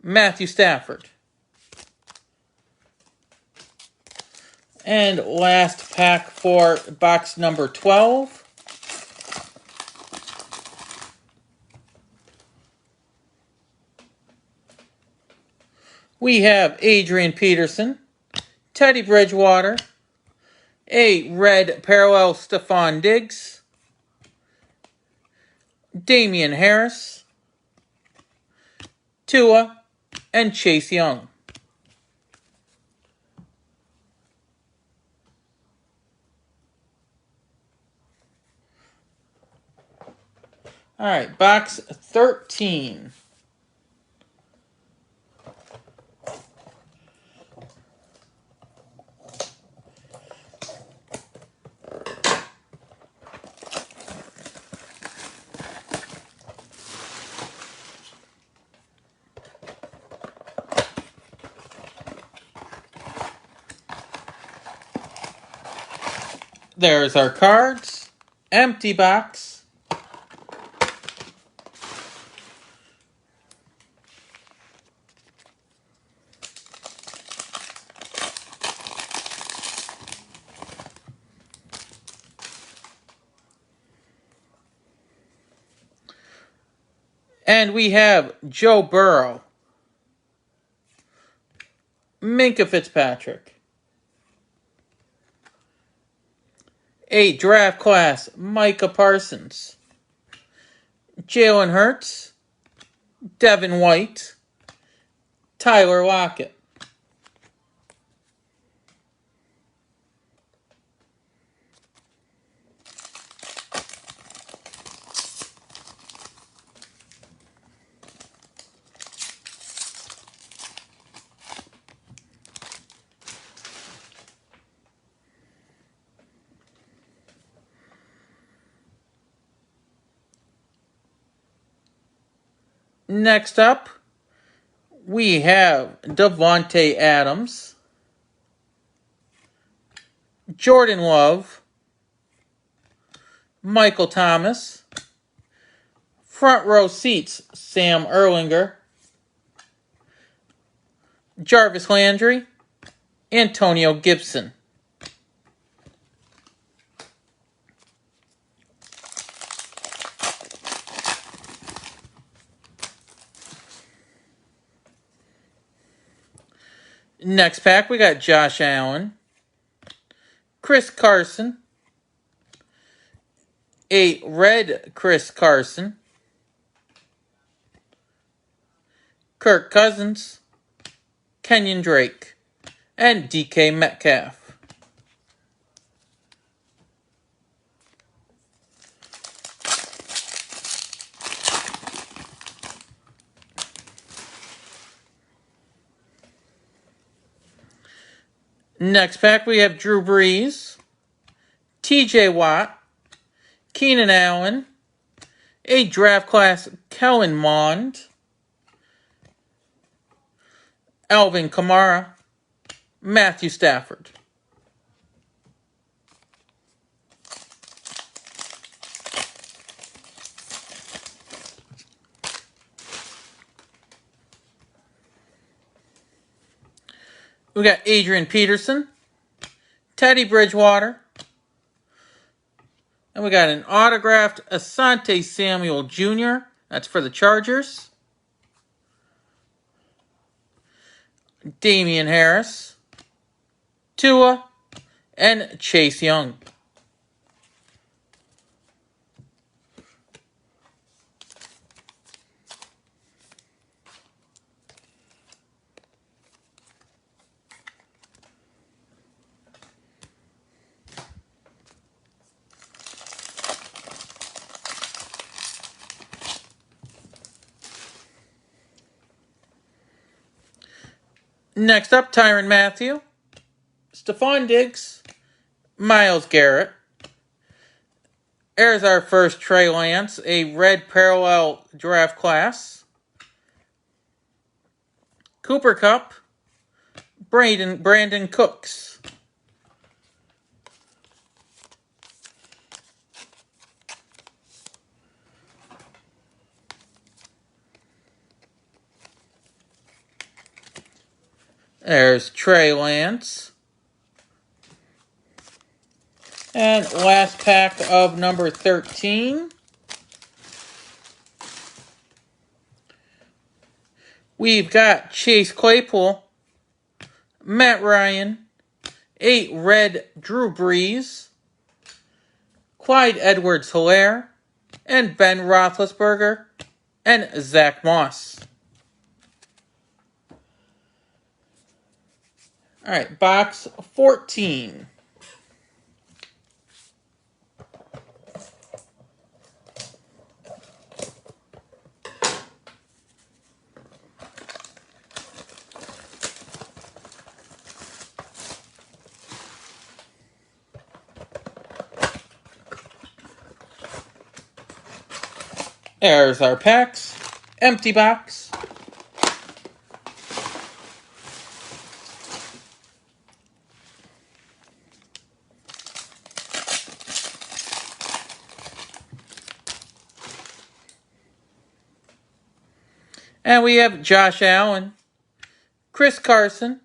S1: Matthew Stafford. And last pack for box number 12. We have Adrian Peterson, Teddy Bridgewater, a red parallel Stephon Diggs, Damian Harris, Tua, and Chase Young. All right, box 13. There's our cards. Empty box. And we have Joe Burrow, Minkah Fitzpatrick, a draft class Micah Parsons, Jalen Hurts, Devin White, Tyler Lockett. Next up, we have Devontae Adams, Jordan Love, Michael Thomas, front row seats Sam Ehlinger, Jarvis Landry, Antonio Gibson. Next pack, we got Josh Allen, Chris Carson, a red Chris Carson, Kirk Cousins, Kenyon Drake, and DK Metcalf. Next pack, we have Drew Brees, TJ Watt, Keenan Allen, a draft class Kellen Mond, Alvin Kamara, Matthew Stafford. We got Adrian Peterson, Teddy Bridgewater, and we got an autographed Asante Samuel Jr. That's for the Chargers. Damian Harris, Tua, and Chase Young. Next up, Tyrann Mathieu, Stephon Diggs, Myles Garrett. There's our first Trey Lance, a red parallel draft class. Cooper Kupp, Brandon Cooks. There's Trey Lance. And last pack of number 13. We've got Chase Claypool, Matt Ryan, 8 red Drew Brees, Clyde Edwards-Helaire, and Ben Roethlisberger, and Zach Moss. Alright, box 14. There's our packs. Empty box. And we have Josh Allen, Chris Carson,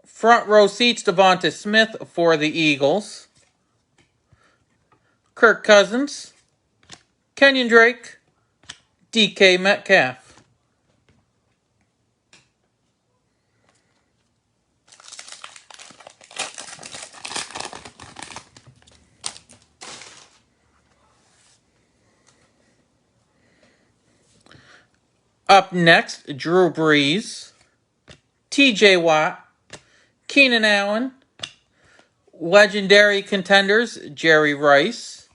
S1: front row seats Devonta Smith for the Eagles, Kirk Cousins, Kenyon Drake, DK Metcalf. Up next, Drew Brees, TJ Watt, Keenan Allen, legendary contenders Jerry Rice,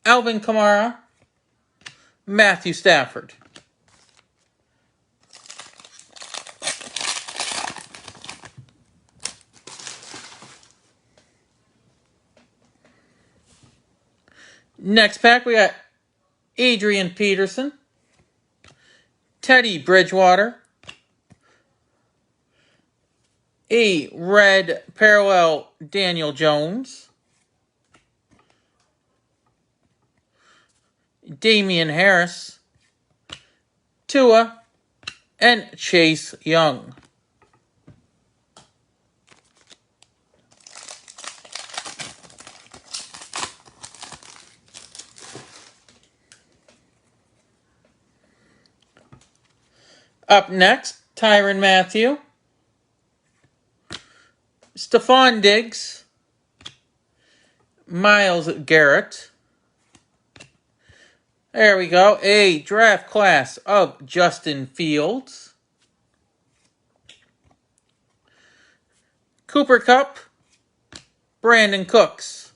S1: Alvin Kamara, Matthew Stafford. Next pack, we got Adrian Peterson, Teddy Bridgewater, a red parallel Daniel Jones, Damian Harris, Tua, and Chase Young. Up next, Tyrann Mathieu, Stephon Diggs, Myles Garrett. There we go. A draft class of Justin Fields, Cooper Kupp, Brandon Cooks.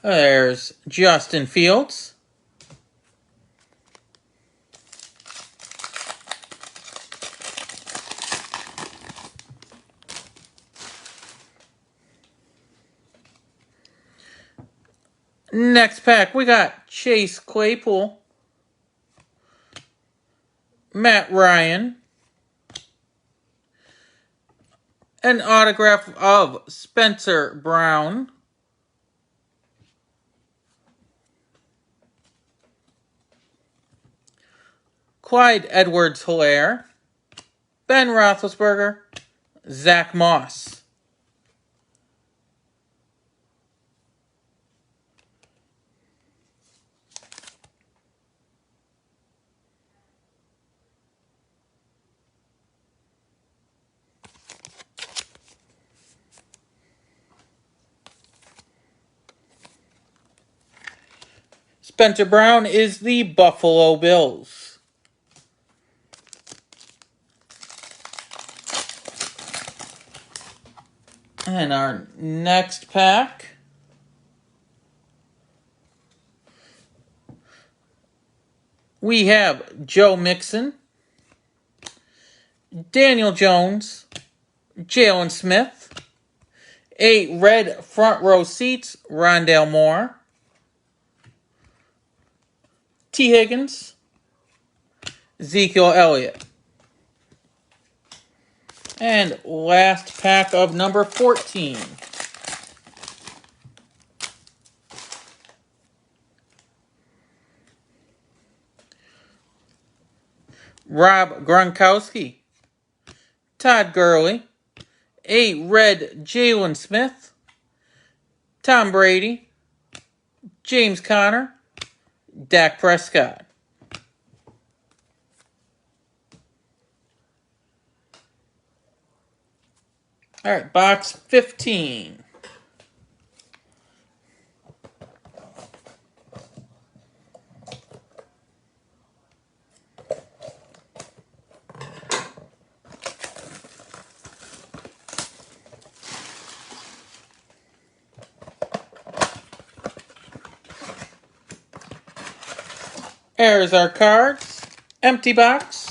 S1: There's Justin Fields. Next pack, we got Chase Claypool, Matt Ryan, an autograph of Spencer Brown, Clyde Edwards-Helaire, Ben Roethlisberger, Zach Moss. Spencer Brown is the Buffalo Bills. And our next pack, we have Joe Mixon, Daniel Jones, Jalen Smith, 8 red front row seats Rondale Moore, T. Higgins, Ezekiel Elliott. And last pack of number 14. Rob Gronkowski. Todd Gurley. 8 red Jalen Smith. Tom Brady. James Conner. Dak Prescott. All right, box 15. There's our cards. Empty box.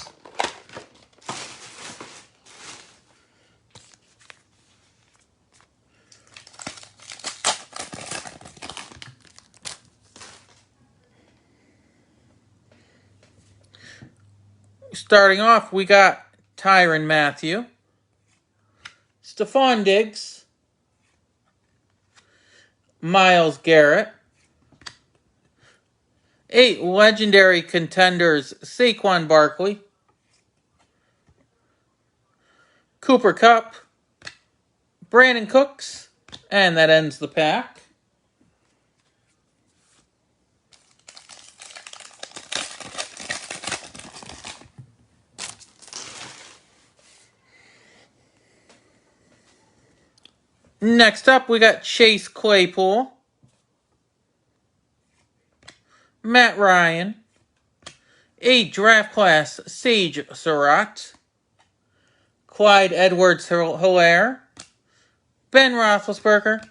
S1: Starting off, we got Tyrann Mathieu, Stefon Diggs, Myles Garrett, 8 legendary contenders, Saquon Barkley, Cooper Kupp, Brandin Cooks, and that ends the pack. Next up, we got Chase Claypool, Matt Ryan, 8 draft class, Sage Surratt, Clyde Edwards-Helaire, Ben Roethlisberger,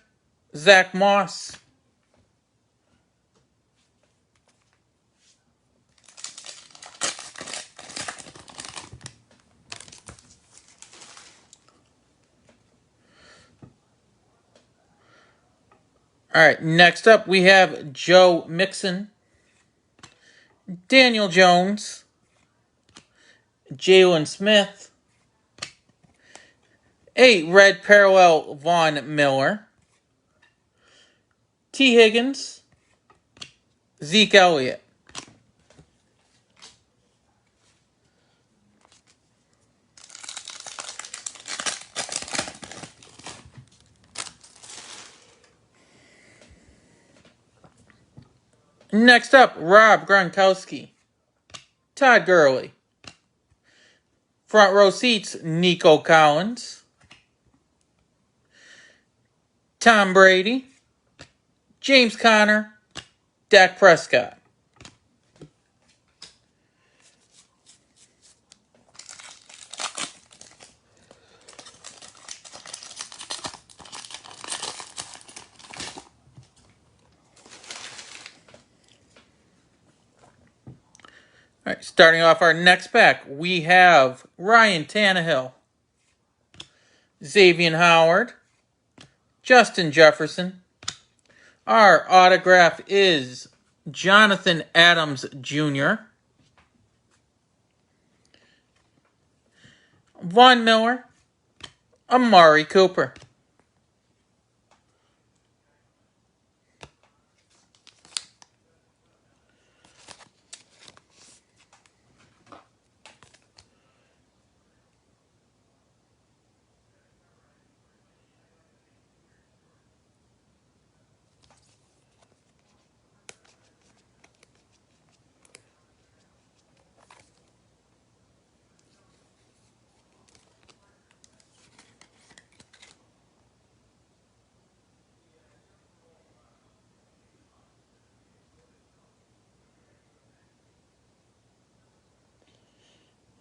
S1: Zach Moss. All right, next up we have Joe Mixon, Daniel Jones, Jalen Smith, 8 red parallel Von Miller, T. Higgins, Zeke Elliott. Next up, Rob Gronkowski, Todd Gurley. Front row seats, Nico Collins, Tom Brady, James Conner, Dak Prescott. All right, starting off our next pack, we have Ryan Tannehill, Xavier Howard, Justin Jefferson. Our autograph is Jonathan Adams Jr., Von Miller, Amari Cooper.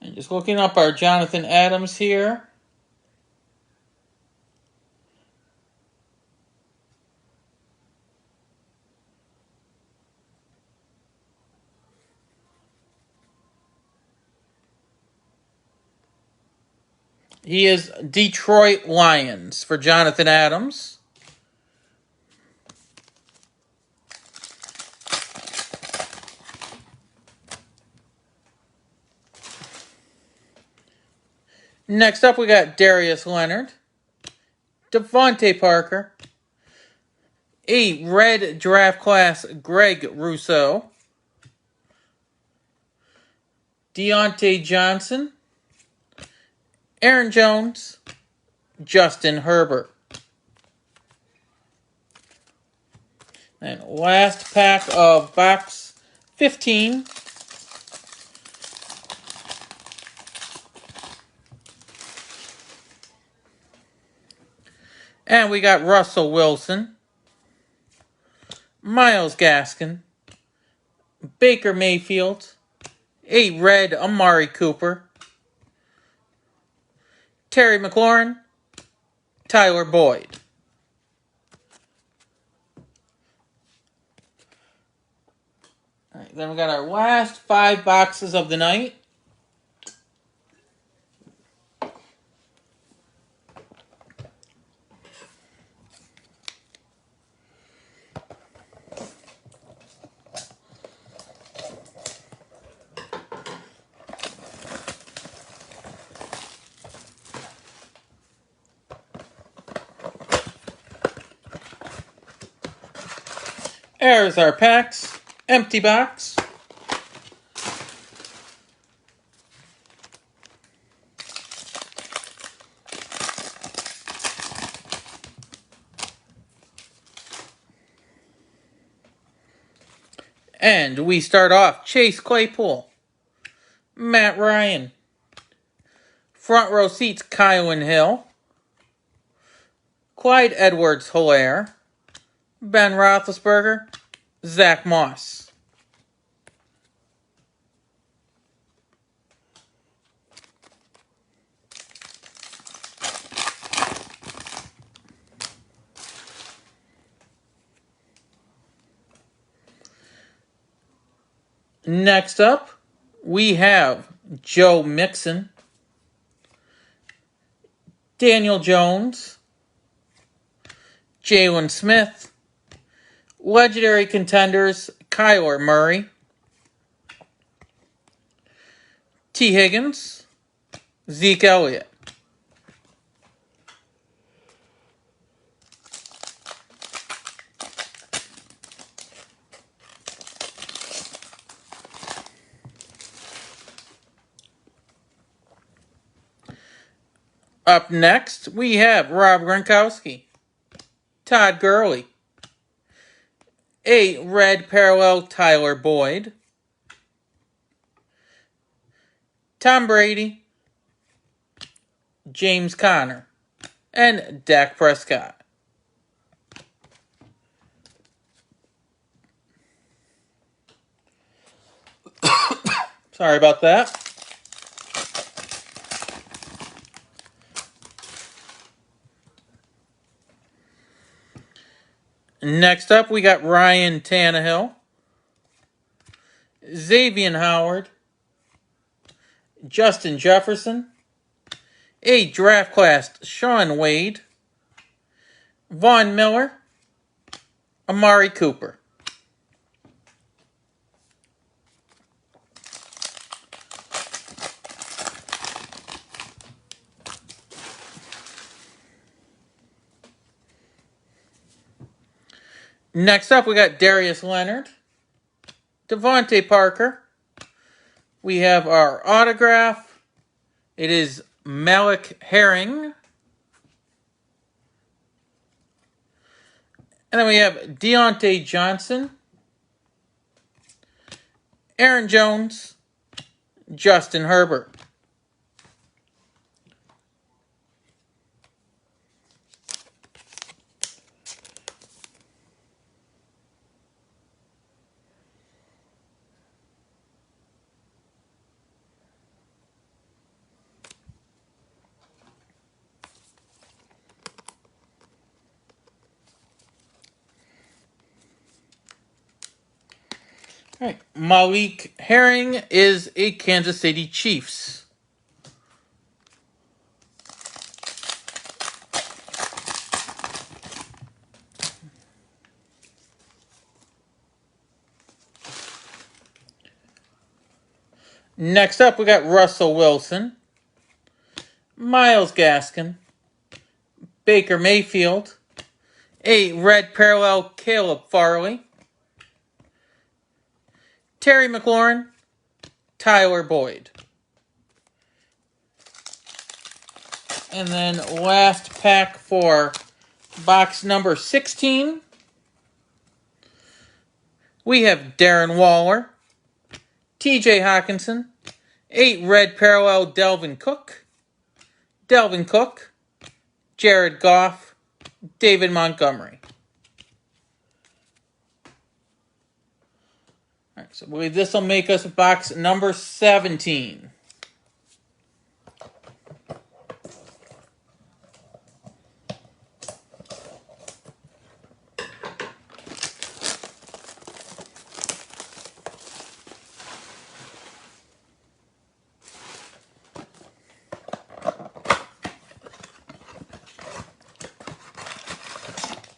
S1: And just looking up our Jonathan Adams here. He is Detroit Lions for Jonathan Adams. Next up, we got Darius Leonard, Devontae Parker, 8 red draft class, Greg Rousseau, Deontay Johnson, Aaron Jones, Justin Herbert. And last pack of box 15. And we got Russell Wilson, Myles Gaskin, Baker Mayfield, a red Amari Cooper, Terry McLaurin, Tyler Boyd. All right, then we got our last 5 boxes of the night. There's our packs. Empty box. And we start off Chase Claypool, Matt Ryan, front row seats Kylan Hill, Clyde Edwards-Helaire, Ben Roethlisberger, Zach Moss. Next up, we have Joe Mixon, Daniel Jones, Jalen Smith, legendary contenders Kyler Murray, T. Higgins, Zeke Elliott. Up next, we have Rob Gronkowski, Todd Gurley, a red parallel Tyler Boyd, Tom Brady, James Conner, and Dak Prescott. Sorry about that. Next up, we got Ryan Tannehill, Xavier Howard, Justin Jefferson, a draft class Sean Wade, Von Miller, Amari Cooper. Next up, we got Darius Leonard, Devontae Parker. We have our autograph. It is Malik Herring. And then we have Deontay Johnson, Aaron Jones, Justin Herbert. All right, Malik Herring is a Kansas City Chiefs. Next up, we got Russell Wilson, Myles Gaskin, Baker Mayfield, a red parallel Caleb Farley, Terry McLaurin, Tyler Boyd. And then last pack for box number 16. We have Darren Waller, TJ Hawkinson, 8 red parallel Dalvin Cook, Jared Goff, David Montgomery. All right, so I believe this will make us box number 17.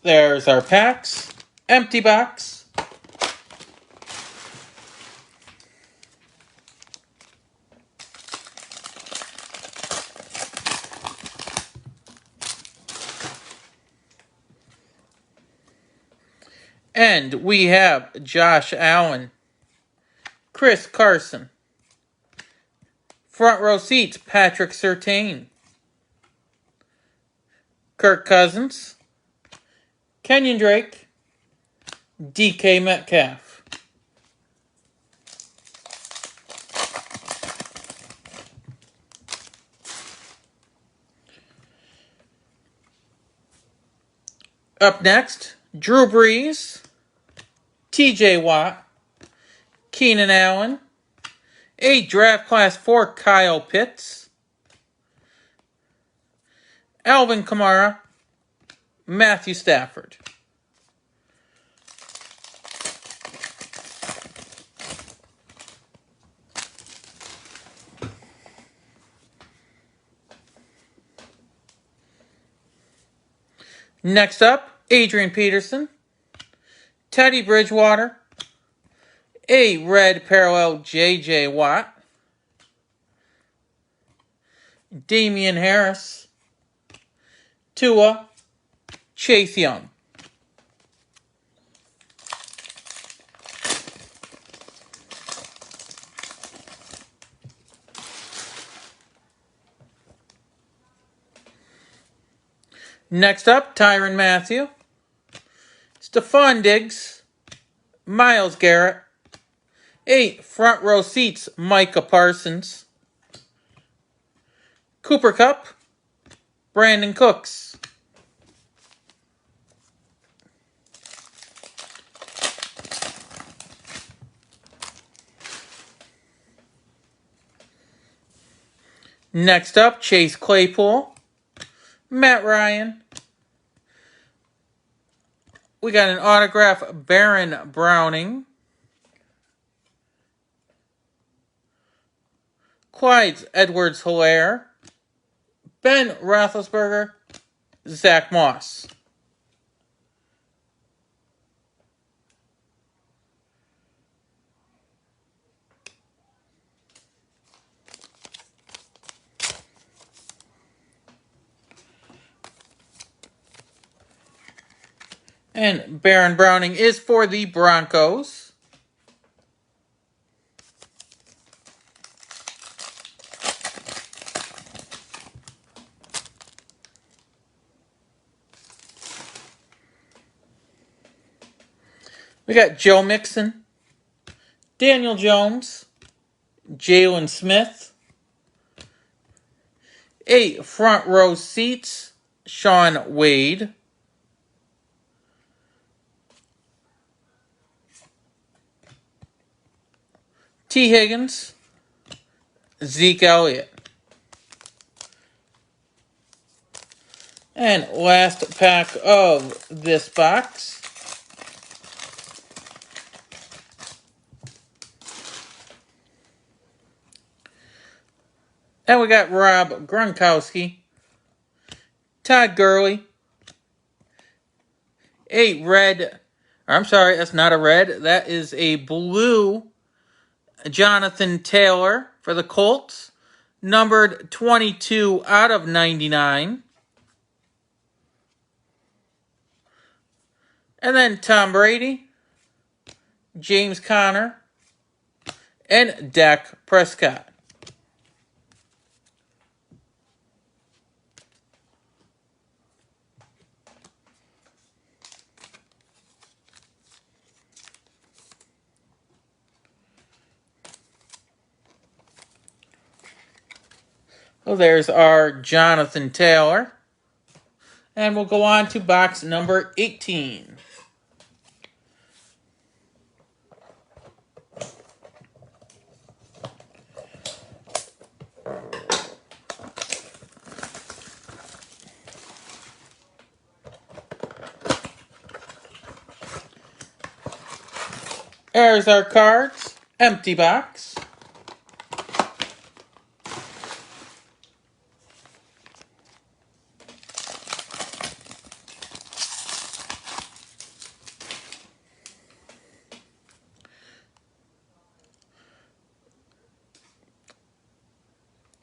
S1: There's our packs. Empty box. And we have Josh Allen, Chris Carson, front row seats, Patrick Surtain, Kirk Cousins, Kenyon Drake, DK Metcalf. Up next, Drew Brees, TJ Watt, Keenan Allen, a draft class for Kyle Pitts, Alvin Kamara, Matthew Stafford. Next up, Adrian Peterson, Teddy Bridgewater, a red parallel J.J. Watt, Damian Harris, Tua, Chase Young. Next up, Tyrann Mathieu, Stephon Diggs, Myles Garrett, 8 front row seats, Micah Parsons, Cooper Kupp, Brandon Cooks. Next up, Chase Claypool, Matt Ryan. We got an autograph, Baron Browning, Clyde Edwards-Helaire, Ben Roethlisberger, Zach Moss. And Baron Browning is for the Broncos. We got Joe Mixon, Daniel Jones, Jalen Smith, 8 front row seats, Shaun Wade, T. Higgins, Zeke Elliott. And last pack of this box. And we got Rob Gronkowski, Todd Gurley, that's not a red, that is a blue Jonathan Taylor for the Colts, numbered 22 out of 99. And then Tom Brady, James Conner, and Dak Prescott. Well, there's our Jonathan Taylor. And we'll go on to box number 18. There's our cards. Empty box.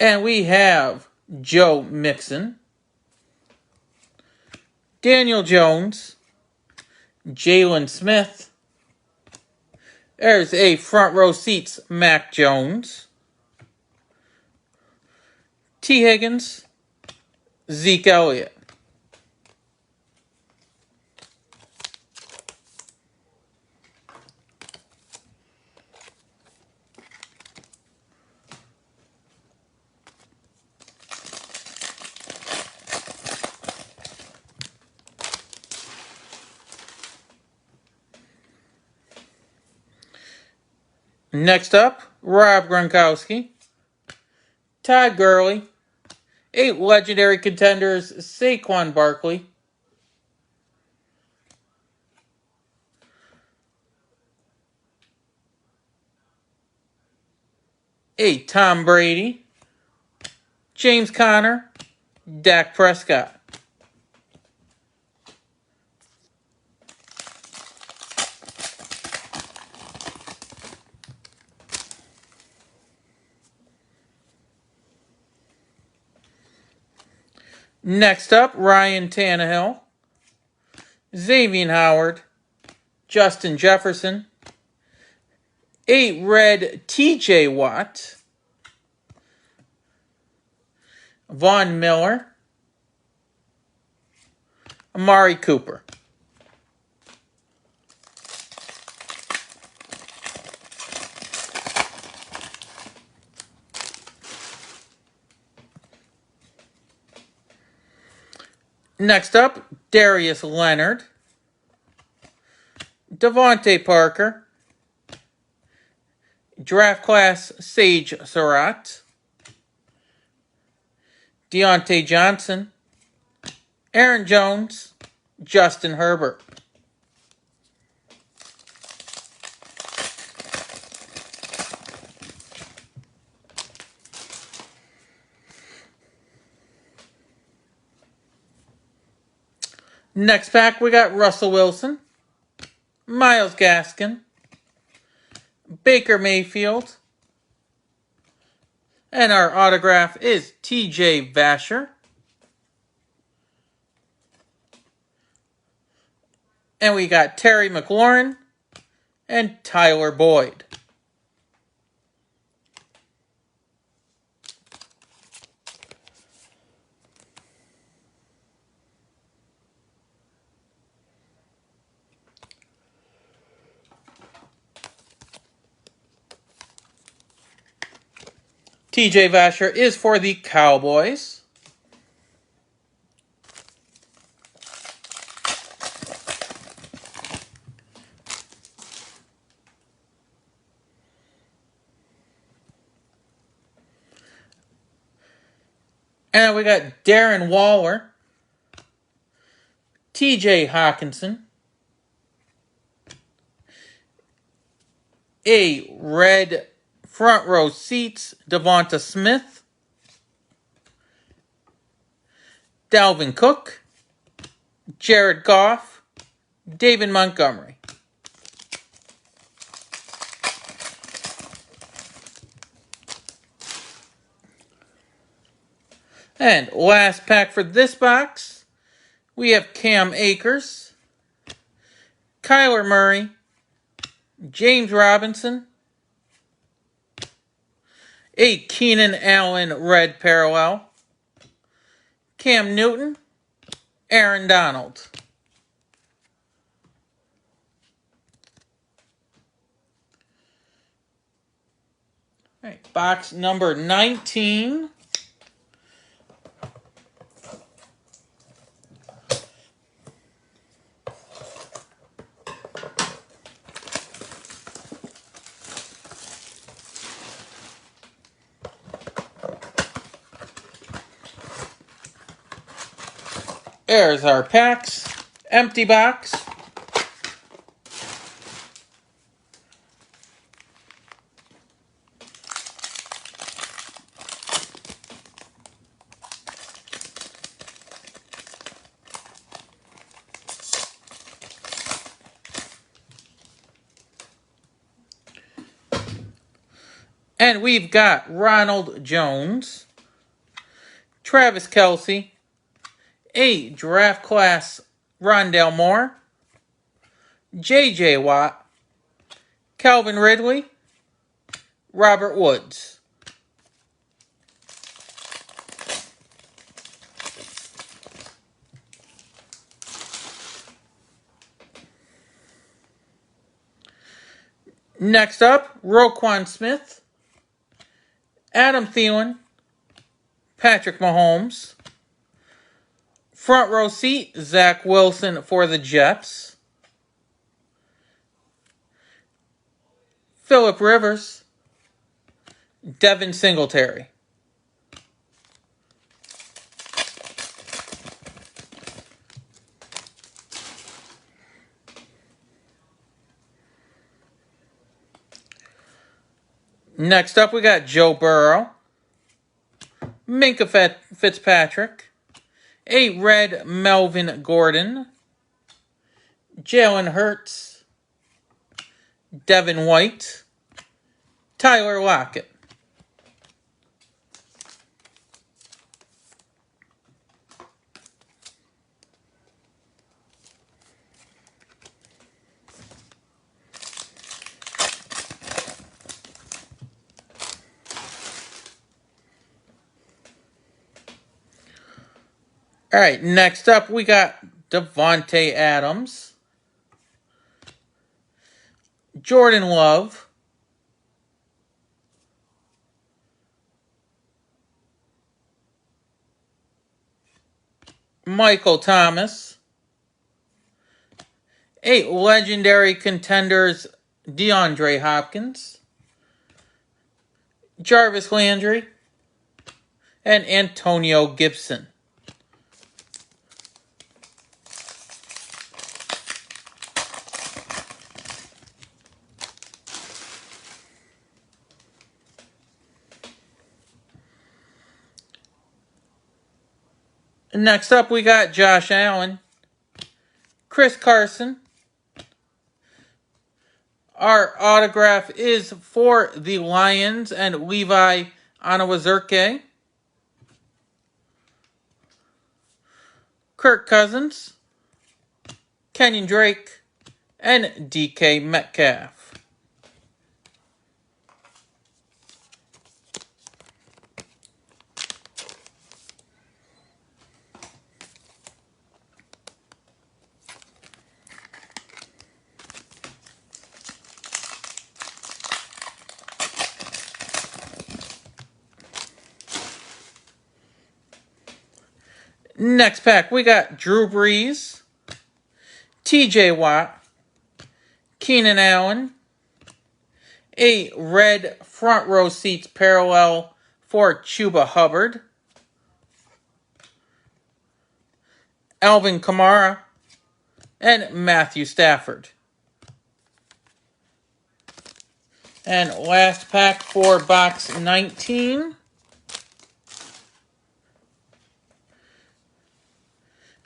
S1: And we have Joe Mixon, Daniel Jones, Jalen Smith. There's a front row seats Mac Jones, T. Higgins, Zeke Elliott. Next up, Rob Gronkowski, Todd Gurley, 8 legendary contenders Saquon Barkley, a Tom Brady, James Conner, Dak Prescott. Next up, Ryan Tannehill, Xavier Howard, Justin Jefferson, 8 red TJ Watt, Von Miller, Amari Cooper. Next up, Darius Leonard, Devontae Parker, Draft Class Sage Surratt, Deontay Johnson, Aaron Jones, Justin Herbert. Next pack, we got Russell Wilson, Myles Gaskin, Baker Mayfield, and our autograph is TJ Vasher. And we got Terry McLaurin and Tyler Boyd. TJ Vasher is for the Cowboys. And we got Darren Waller, TJ Hawkinson, a red front row seats Devonta Smith, Dalvin Cook, Jared Goff, David Montgomery. And last pack for this box, we have Cam Akers, Kyler Murray, James Robinson, A Keenan Allen red parallel. Cam Newton, Aaron Donald. All right, box number 19. There's our packs. Empty box. And we've got Ronald Jones, Travis Kelce, a draft class Rondale Moore, J.J. Watt, Calvin Ridley, Robert Woods. Next up, Roquan Smith, Adam Thielen, Patrick Mahomes. Front row seat, Zach Wilson for the Jets. Phillip Rivers, Devin Singletary. Next up, we got Joe Burrow, Minkah Fitzpatrick, a red Melvin Gordon, Jalen Hurts, Devin White, Tyler Lockett. All right, next up we got Devontae Adams, Jordan Love, Michael Thomas, a legendary contenders DeAndre Hopkins, Jarvis Landry, and Antonio Gibson. Next up, we got Josh Allen, Chris Carson. Our autograph is for the Lions and Levi Onwuzurike. Kirk Cousins, Kenyon Drake, and DK Metcalf. Next pack, we got Drew Brees, TJ Watt, Keenan Allen, a red front row seats parallel for Chuba Hubbard, Alvin Kamara, and Matthew Stafford. And last pack for box 19.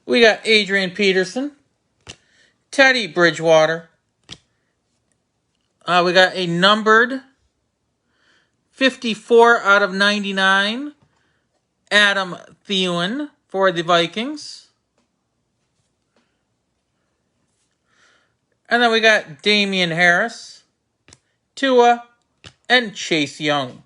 S1: We got Adrian Peterson, Teddy Bridgewater. We got a numbered 54 out of 99, Adam Thielen for the Vikings. And then we got Damian Harris, Tua, and Chase Young.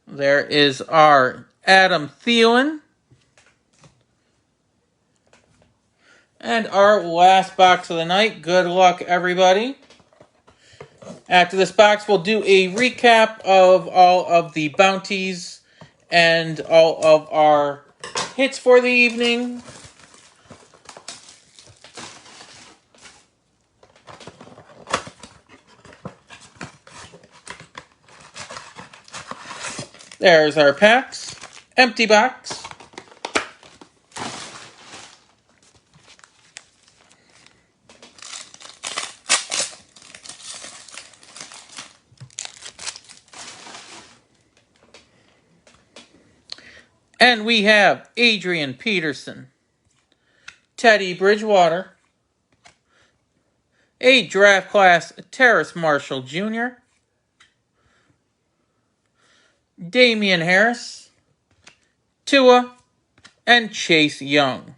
S1: There is our Adam Thielen. And our last box of the night. Good luck, everybody. After this box, we'll do a recap of all of the bounties and all of our hits for the evening. There's our packs. Empty box. And we have Adrian Peterson, Teddy Bridgewater, a draft class Terrace Marshall Jr., Damian Harris, Tua, and Chase Young.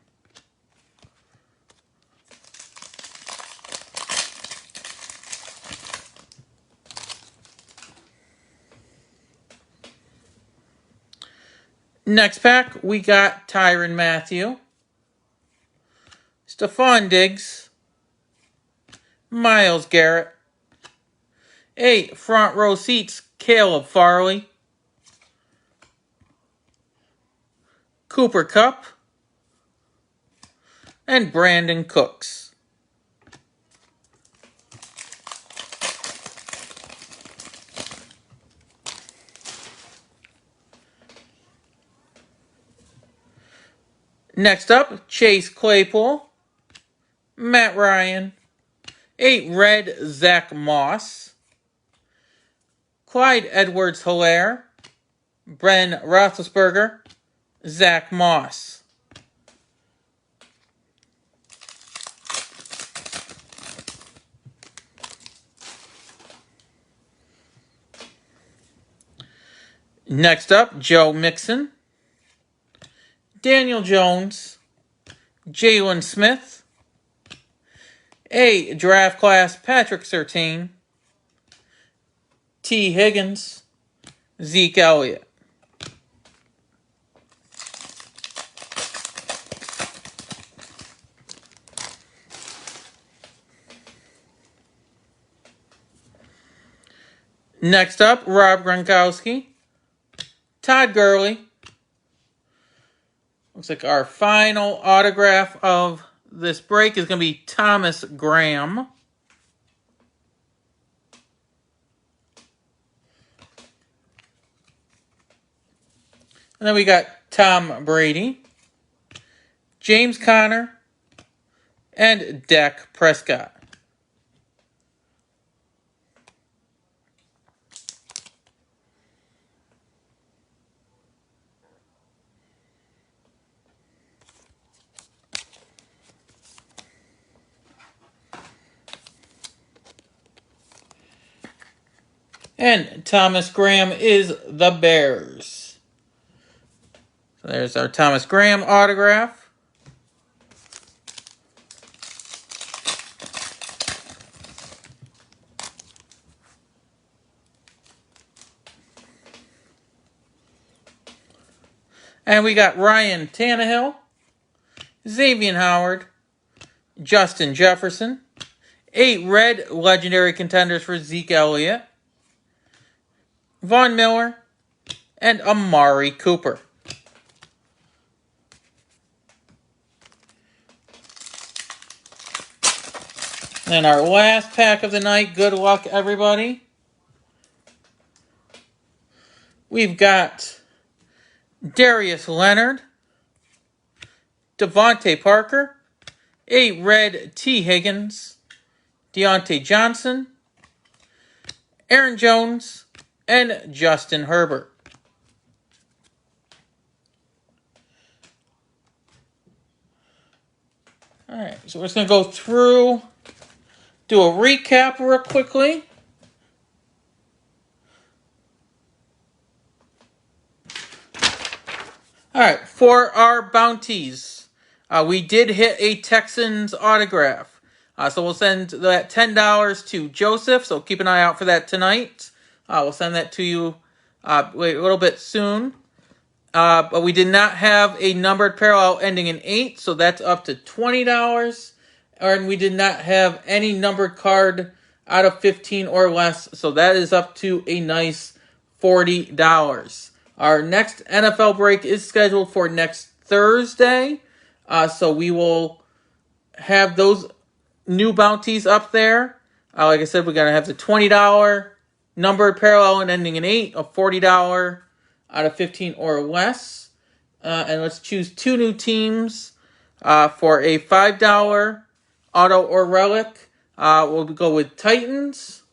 S1: Next pack, we got Tyrann Mathieu, Stephon Diggs, Myles Garrett, a front row seats Caleb Farley, Cooper Kupp, and Brandin Cooks. Next up, Chase Claypool, Matt Ryan, a red Zach Moss, Clyde Edwards-Helaire, Ben Roethlisberger, Zach Moss. Next up, Joe Mixon, Daniel Jones, Jalen Smith, a draft class Patrick Surtain, T. Higgins, Zeke Elliott. Next up, Rob Gronkowski, Todd Gurley. Looks like our final autograph of this break is going to be Thomas Graham. And then we got Tom Brady, James Conner, and Dak Prescott. And Thomas Graham is the Bears. So there's our Thomas Graham autograph. And we got Ryan Tannehill, Xavier Howard, Justin Jefferson, 8 red legendary contenders for Zeke Elliott, Von Miller, and Amari Cooper. And our last pack of the night, good luck everybody. We've got Darius Leonard, Devontae Parker, a red T. Higgins, Deontay Johnson, Aaron Jones, and Justin Herbert. Alright, so we're just going to go through, do a recap real quickly. Alright, for our bounties, we did hit a Texans autograph. So we'll send that $10 to Joseph, so keep an eye out for that tonight. We'll send that to you wait a little bit soon. But we did not have a numbered parallel ending in 8, so that's up to $20. And we did not have any numbered card out of 15 or less, so that is up to a nice $40. Our next NFL break is scheduled for next Thursday, so we will have those new bounties up there. Like I said, we're going to have the $20 numbered parallel and ending in 8, a $40 out of 15 or less. And let's choose 2 new teams for a $5 auto or relic. We'll go with Titans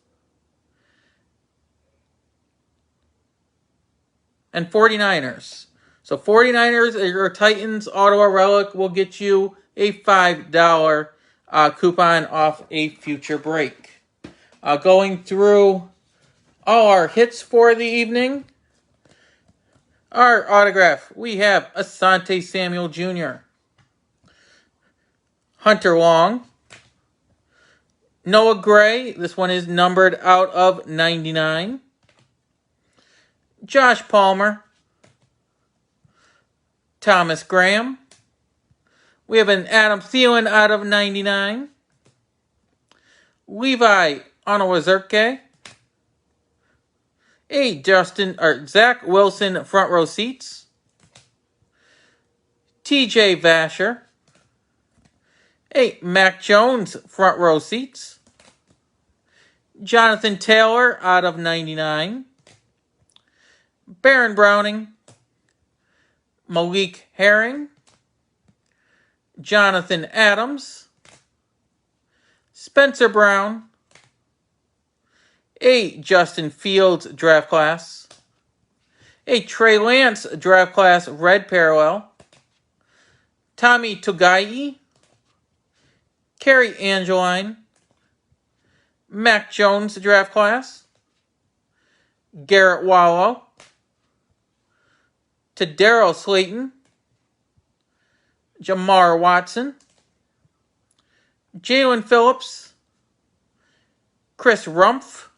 S1: and 49ers. So 49ers or Titans auto or relic will get you a $5 coupon off a future break. Going through all our hits for the evening. Our autograph, we have Asante Samuel Jr., Hunter Long, Noah Gray, this one is numbered out of 99, Josh Palmer, Thomas Graham, we have an Adam Thielen out of 99, Levi Onwuzurike, a Zach Wilson front row seats, TJ Vasher, a Mac Jones front row seats, Jonathan Taylor out of 99, Baron Browning, Malik Herring, Jonathan Adams, Spencer Brown, a Justin Fields draft class, a Trey Lance draft class red parallel, Tommy Togiai, Kerry Angeline, Mac Jones draft class, Garrett Wallow, Daryl Slayton, Jamar Watson, Jalen Phillips, Chris Rumpf,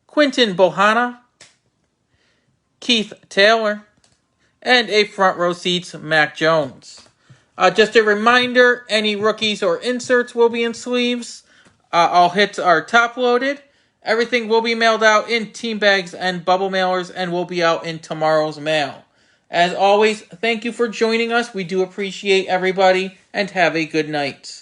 S1: Quinton Bohanna, Keith Taylor, and a front row seats Mac Jones. Just a reminder, any rookies or inserts will be in sleeves. All hits are top loaded. Everything will be mailed out in team bags and bubble mailers and will be out in tomorrow's mail. As always, thank you for joining us. We do appreciate everybody and have a good night.